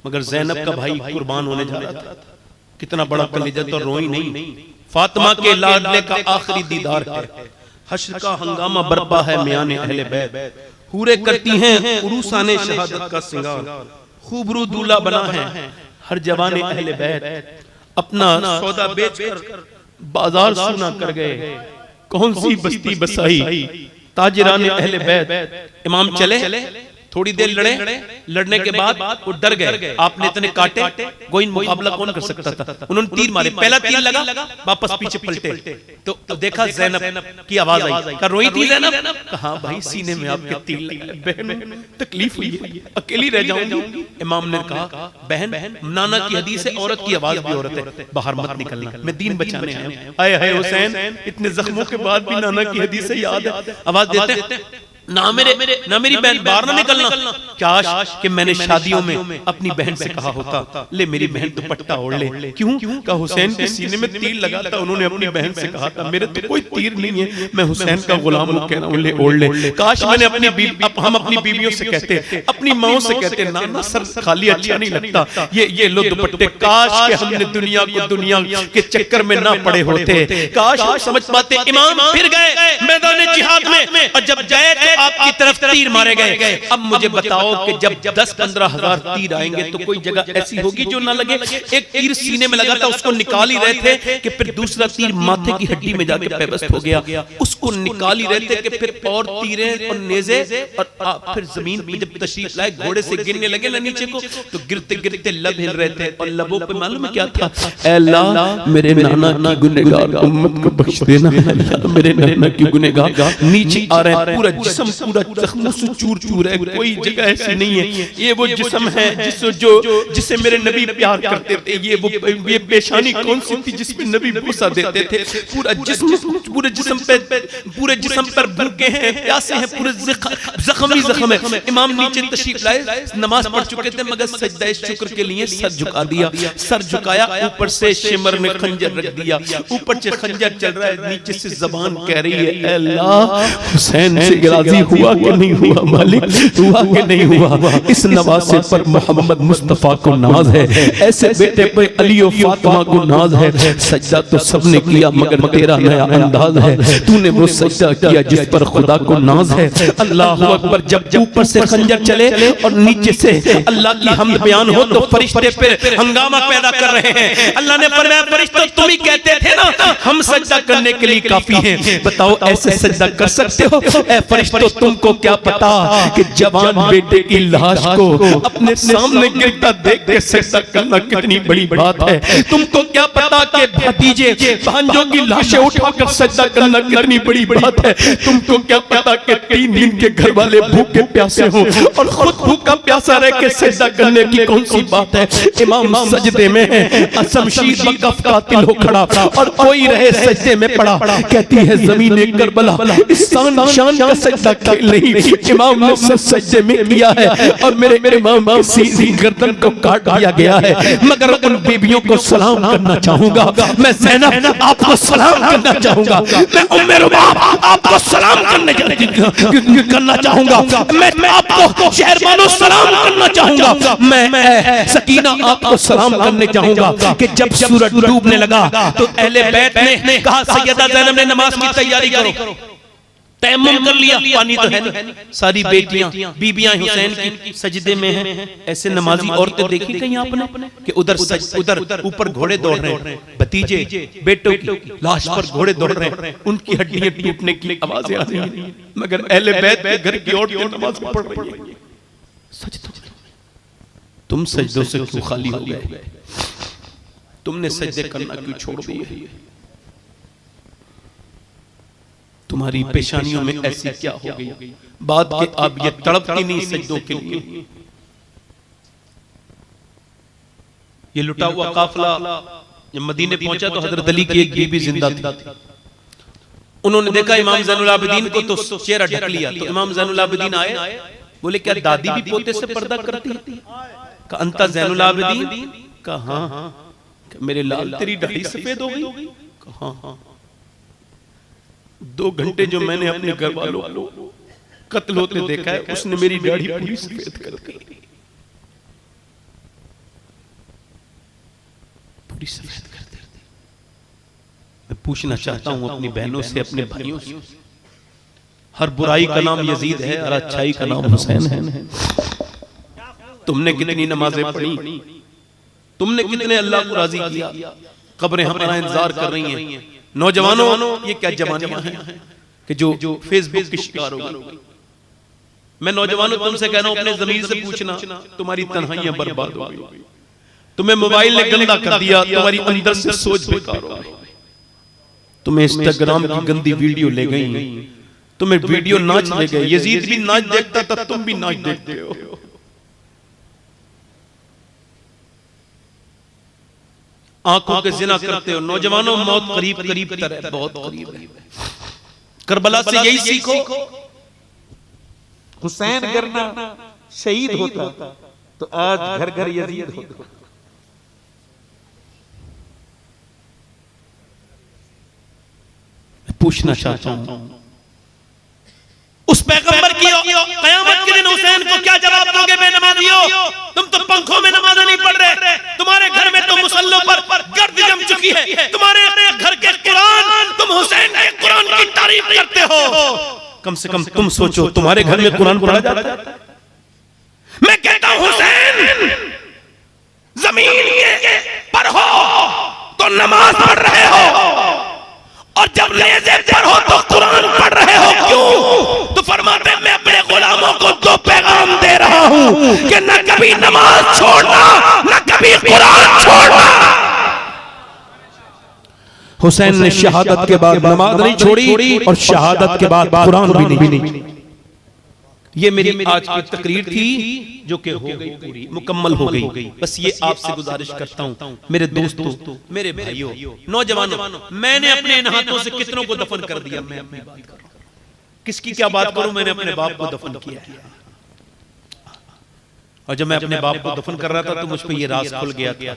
मगर ज़ैनब का भाई कुर्बान होने जा रहा था। कितना बड़ा कलेजा, तो रोई नहीं। फातिमा के लाडले का आखिरी दीदार है, हश्र का हंगामा बरपा है मियाने अहले बैत, हूरे करती हैं उरूसाने शहादत का सिंगार, खूबरू दूल्हा बना है हर जवाने अहले बैत, अपना सौदा बेचकर बाजार सुना कर गए, कौन सी बस्ती बसाई ताजिराने अहले बैत। इमाम चले, थोड़ी देर लड़ने के बाद वो डर गए। आपने इतने काटे, कोई मुकाबला कौन कर सकता था। उन्होंने तीर मारे, पहला तीर लगा, वापस पीछे पलटे तो देखा ज़ैनब की आवाज आई। कहा रोई थी ज़ैनब? कहा भाई सीने में आपके तीर लगा, बहन तकलीफ हुई है, अकेली रह जाऊंगी। इमाम ने कहा बहन नाना की हदीस है, औरत की आवाज भी औरत है, बाहर मत निकलना, मैं दीन बचाने आया हूं। आए हाय हुसैन, इतने जख्मों के बाद भी नाना की हदीस है याद है, आवाज देते ना मेरी बहन बाहर ना निकलना। काश कि मैंने शादियों में अपनी बहन से कहा होता ले मेरी बहन दुपट्टा ओढ़ ले। क्यों? कहा हुसैन के सीने में तीर लगा था, उन्होंने अपनी बहन से कहा था मेरे तो कोई तीर नहीं है, मैं हुसैन का गुलाम हूं, कह रहा हूं ले ओढ़ ले। काश मैंने हम अपनी बीवियों से कहते, अपनी माओ से कहते ना सर खाली अच्छा नहीं लगता, ये लो दुपट्टे। काश कि हमने दुनिया को दुनिया के चक्कर में ना पड़े होते, काश समझ पाते। इमाम फिर गए मैदान जिहाद में, और जब गए तो आप आपकी तरफ तीर मारे गए। अब मुझे बताओ कि जब 10-15 हजार तीर आएंगे तो कोई जगह ऐसी होगी जो ना लगे। एक तीर सीने में लगा था, उसको निकाल ही रहे थे कि फिर दूसरा तीर माथे की हड्डी में जाकर पेवस्त हो गया, उसको निकाल ही रहे थे कि फिर और तीरें और नेज़े और फिर जमीन पे जब तशरीफ लाए घोड़े से गिरने लगे ना नीचे को, तो गिरते गिरते लब हिल रहे थे और लबों पे मालूम है क्या था? ऐ अल्लाह मेरे नाना की गुनहगार उम्मत को बख्श देना, अल्लाह मेरे नाना की गुनहगार नीचे आ रहे हैं, पूरा जिस्म पूरा जख्मों से चूर चूर है, कोई जगह ऐसी नहीं है। ये वो जिस्म है जिसे मेरे नबी प्यार करते थे, ये पेशानी कौन सी थी जिसमें नबी बोसा देते थे? पूरे जिस्म पर भूखे हैं, प्यासे हैं, पूरे जख्म है। इमाम नीचे तशरीफ लाए, नमाज पढ़ चुके थे मगर सजदा शुक्र के लिए सर झुका दिया, सर झुकाया, ऊपर से शिमर में खंजर रख दिया, ऊपर से खंजर चल रहा है, नीचे से जबान कह रही है अल्लाह हुसैन से राजी हुआ कि नहीं हुआ, मालिक हुआ कि नहीं हुआ? इस नवासे पर मोहम्मद मुस्तफा को नाज है, ऐसे बेटे पे अली और फातिमा को नाज है। सजदा तो सबने किया मगर तेरा नया अंदाज है, तूने वो सजदा किया जिस पर खुदा को नाज है। अल्लाह अकबर। जब ऊपर से खंजर चले और नीचे से अल्लाह की हमद बयान हो तो फरिश्ते फिर हंगामा पैदा कर रहे हैं। अल्लाह ने फरमाया फरिश्तों तुम ही कहते थे ना हम सजदा करने के लिए काफी हैं, बताओ ऐसे सजदा कर सकते हो? ऐ फरिश्तों तुमको क्या पता कि जवान बेटे की लाश को अपने सामने गिरता देख के सजदा करना कितनी बड़ी बात है? तुमको क्या पता कि भतीजे भांजों की लाशें उठाकर सजदा करना कितनी बड़ी बात है? तुमको क्या पता कि 3 दिन के घर वाले भूखे प्यासे हो और खुद भूखा प्यासा रह के सजदा करने की कौन सी बात है? इमाम सजदे में है, शमशीर वक़फ़ कातिल हो खड़ा और कोई रहे सजदे में पड़ा, कहती है ज़मीन करबला इस शान का सजदा खेल नहीं, इमाम ने सजदे में किया है और मेरे इमाम की सीधी गर्दन को काट दिया गया है। मगर उन बीबियों को सलाम करना चाहूंगा, मैं ज़ैनब आपको सलाम करना चाहूंगा, मैं उम्मे रुबाब आपको सलाम करना चाहूंगा, मैं आपको शहरबानो सलाम करना चाहूंगा, मैं सकीना आपको सलाम करने चाहूंगा कि जब सूरज डूबने लगा तो अहले बैत ने कहा सैयदा ज़ैनब ने नमाज की तैयारी करो, तयम्मुम कर लिया, पानी तो है नहीं। सारी बेटियां बीबियां हुसैन की सजदे में हैं। ऐसे नमाजी औरतें देखी कहीं आपने कि उधर ऊपर घोड़े दौड़ रहे हैं, भतीजे बेटों की लाश पर घोड़े दौड़ रहे हैं, उनकी हड्डियां टूटने की आवाजें आ रही हैं, मगर अहले बैत के घर की औरतें नमाज पढ़ रही हैं। सजदों तुम सजदों से क्यों खाली हो गए? तुमने सजदे करना क्यों छोड़ दिए? तुम्हारी पेशानियों में ऐसी क्या हो गई बात कि अब ये तड़पती नहीं सजदों के लिए? ये लुटा हुआ काफिला जब मदीने पहुंचा तो हजरत अली की एक बीबी जिंदा थी। उन्होंने देखा इमाम ज़ैनुल आबिदीन को तो चेहरा ढक लिया, तो इमाम ज़ैनुल आबिदीन आए, बोले क्या दादी भी पोते से पर्दा करती है? का अंता ज़ैनुल आबिदीन? का हाँ। मेरे लाल तेरी दाढ़ी सफेद हो गई? हाँ। 2 घंटे जो मैंने अपने घर वालों को कत्ल होते देखा है, उसने मेरी दाढ़ी पूरी सफेद कर दी, पूरी सफेद कर दी। मैं पूछना चाहता हूं अपनी बहनों से, अपने भाइयों से, हर बुराई का नाम यजीद है और अच्छाई का नाम हुसैन है। तुमने कितनी नमाजें पढ़ी, तुमने कितने अल्लाह को राजी किया? कब्रें हमारा इंतजार कर रही हैं। नौजवानों ये क्या जमानियां हैं कि जो फेसबुक की शिकार हो गई? मैं नौजवानों तुमसे कह रहा हूं अपने ज़मीर से पूछना, तुम्हारी तन्हाइयां बर्बाद हो गई, तुम्हें मोबाइल ने गंदा कर दिया, तुम्हारी अंदर से सोच बेकार हो गई, तुम्हें इंस्टाग्राम की गंदी वीडियो ले गई, तुम्हें वीडियो नाच ले गए। यजीद भी नाच देखता था, तुम भी नाच देखते हो। आंखों के जिना करते हो। नौजवानों मौत करीब करीब तरह बहुत करीब है। करबला से यही सीखो, हुसैन करना शहीद होता तो आज घर घर यजीद होता। पूछना चाहता हूं उस पैगंबर की कयामत के दिन हुसैन को क्या जवाब दोगे? बेनमाजियो, तुम तो पंखों में नमाज नहीं पढ़ रहे, तुम्हारे घर में तो मुसल्लों पर गर्द जम चुकी है, तुम्हारे घर के कुरान, तुम हुसैन के कुरान की तारीफ करते हो, कम से कम तुम सोचो, तुम्हारे घर में कुरान पढ़ा जाता है? मैं कहता हूं हुसैन, जमीन पर हो तो नमाज पढ़ रहे हो, और जब नेज़े पर हो तो कुरान पढ़ रहे हो। क्यों? तो फरमाते हैं मैं अपने गुलामों को 2 पैगाम दे रहा हूं कि न कभी नमाज छोड़ना, न कभी कुरान छोड़ना। हुसैन ने शहादत के बाद नमाज नहीं छोड़ी और शहादत के बाद कुरान भी नहीं। ये मेरी आज की तकरीर थी जो कि हो गई पूरी, मुकम्मल हो गई। बस ये आपसे गुजारिश करता हूं मेरे दोस्तों, मेरे भाइयों, नौजवानों, मैंने अपने इन हाथों से कितनों को दफन कर दिया। मैं अपनी बात कर रहा हूं, किसकी क्या बात करूं? मैंने अपने बाप को दफन किया है, और जब मैं अपने बाप को दफन कर रहा था तो मुझ पर यह राज खुल गया था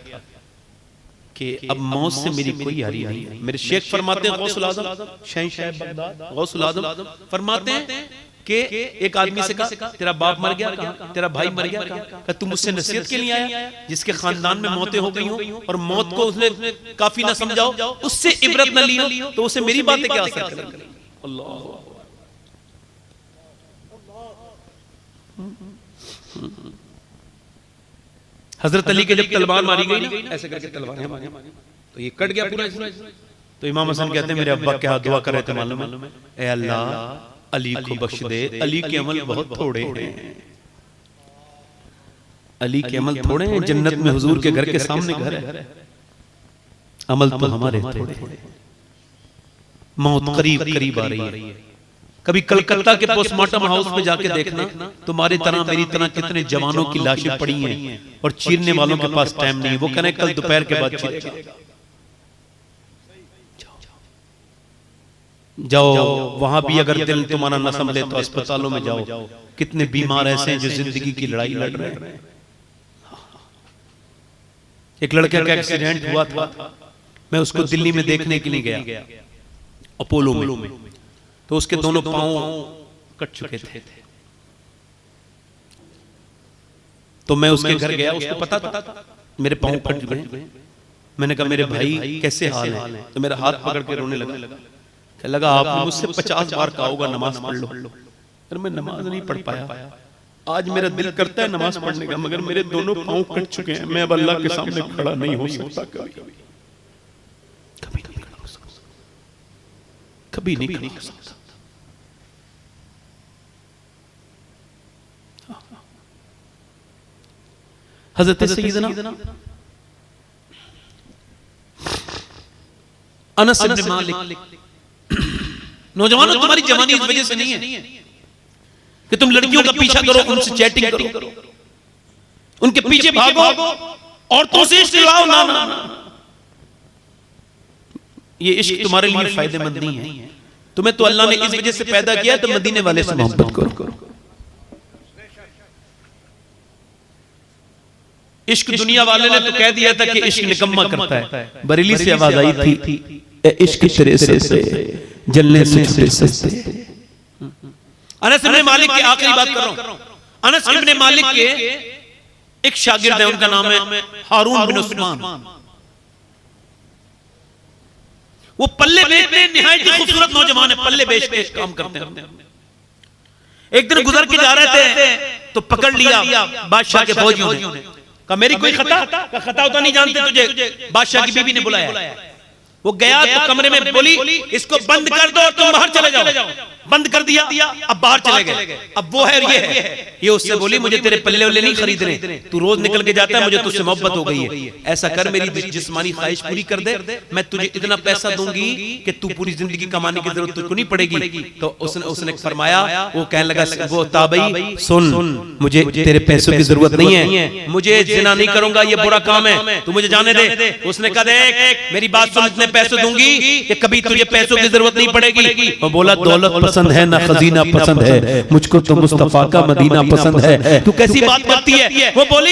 कि अब मौत से मेरी कोई यारी नहीं है। मेरे शेख फरमाते हैं, गौसुल आज़म शहंशाह बगदाद गौसुल आज़म फरमाते हैं कि एक आदमी से कहा तेरा बाप मर गया, कहा तेरा भाई मर गया, कहा तुम मुझसे नसीहत के लिए आया? जिसके खानदान में मौतें हो गई हो और मौत को उसने काफी ना समझाओ, उससे इबरत न लियो, तो उसे मेरी बातें क्या असर करेंगी? अल्लाह। हजरत अली के जब तलवार मारी गई ना, ऐसे करके तलवार मारी तो ये कट गया पूरा। तो इमाम हसन कहते हैं मेरे अब्बा क्या दुआ कर रहे थे मालूम है? ए अल्लाह अली को बख्श दे, अली के अमल बहुत थोड़े हैं, अली के अमल थोड़े हैं, जन्नत में हुजूर के घर के सामने घर है, अमल तो हमारे थोड़े हैं। मौत करीब करीब आ रही है। कभी कलकत्ता के पोस्टमार्टम हाउस पे जाके देखना, तुम्हारी तरह मेरी तरह कितने जवानों की लाशें पड़ी हैं और चीरने वालों के पास टाइम नहीं। वो कहने कल दोपहर के बाद चीरेगा। जाओ वहां भी अगर दिल तुम्हारा न संभले तो अस्पतालों में जाओ, कितने बीमार ऐसे हैं जो जिंदगी की लड़ाई लड़ रहे हैं। एक लड़के का एक्सीडेंट हुआ था, मैं उसको दिल्ली में देखने के लिए गया, अपोलो में, तो उसके दोनों पांव कट चुके थे। तो मैं उसके घर गया, उसको पता था मेरे पांव कट चुके हैं। मैंने कहा मेरे भाई कैसे हाल है? तो मेरा हाथ पकड़ के रोने लगा आपने मुझसे 50 बार कहा होगा नमाज पढ़ लो, पर मैं नमाज नहीं पढ़ पाया। आज मेरा दिल करता है नमाज पढ़ने का, मगर मेरे दोनों पांव कट चुके हैं, मैं अब अल्लाह के सामने खड़ा नहीं हो सकता। कभी नहीं खड़ा हो सकता। हज़रत सैयदना अनस इब्न मालिक, नौजवानों तुम्हारी जवानी इस वजह से नहीं है कि तुम लड़कियों का पीछा करो, उनसे चैटिंग करो, उनके पीछे भागो, औरतों से इश्क लगाओ, ना। ये इश्क तुम्हारे लिए फायदेमंद नहीं है। तुम्हें तो अल्लाह ने इस वजह से पैदा किया तो मदीने वाले से मोहब्बत करो। इश्क दुनिया वाले ने तो कह दिया था कि इश्क निकम्मा करता है। बरेली से आवाज आई थी, इश्क तेरे से जलने से छुटे सस्ते। अनस इब्न मालिक की आखिरी बात कर रहा हूं। अनस इब्न मालिक के एक शागिर्द है, उनका नाम है हारून बिन उस्मान। वो पल्ले बेचते हैं, निहायत ही खूबसूरत नौजवान है, पल्ले बेच के काम करते हैं। एक दिन गुजर के जा रहे थे तो पकड़ लिया बादशाह के फौजियों ने, कहा मेरी कोई खता? खता होता नहीं जानते तुझे? बादशाह की बीवी ने बुलाया। वो गया तो कमरे में बोली इसको बंद कर दो और तुम बाहर चले जाओ। बंद कर दिया, अब बाहर चले गए। अब वो है ये उससे बोली मुझे तेरे पल्ले वल्ले नहीं खरीदने, तू रोज निकल के जाता है, मुझे तुझसे मोहब्बत हो गई है, ऐसा कर मेरी जिस्मानी ख्वाहिश पूरी कर दे, मैं तुझे इतना पैसा दूंगी कि तू पूरी जिंदगी कमाने की जरूरत तुझको नहीं पड़ेगी। तो उसने फरमाया, वो कहने लगा वो ताबई सुन, मुझे तेरे पैसों की जरूरत नहीं है, मुझे जिना नहीं करूंगा, ये बुरा काम है, तू मुझे जाने दे। उसने कहा देख मेरी बात सुन, इतने पैसे दूंगी कि कभी तुझे पैसों की जरूरत नहीं पड़ेगी। वो बोला दौलत पसंद है ना खजीना पसंद है, मुझको तो मुस्तफा का मदीना पसंद है। तू कैसी बात करती है? वो बोली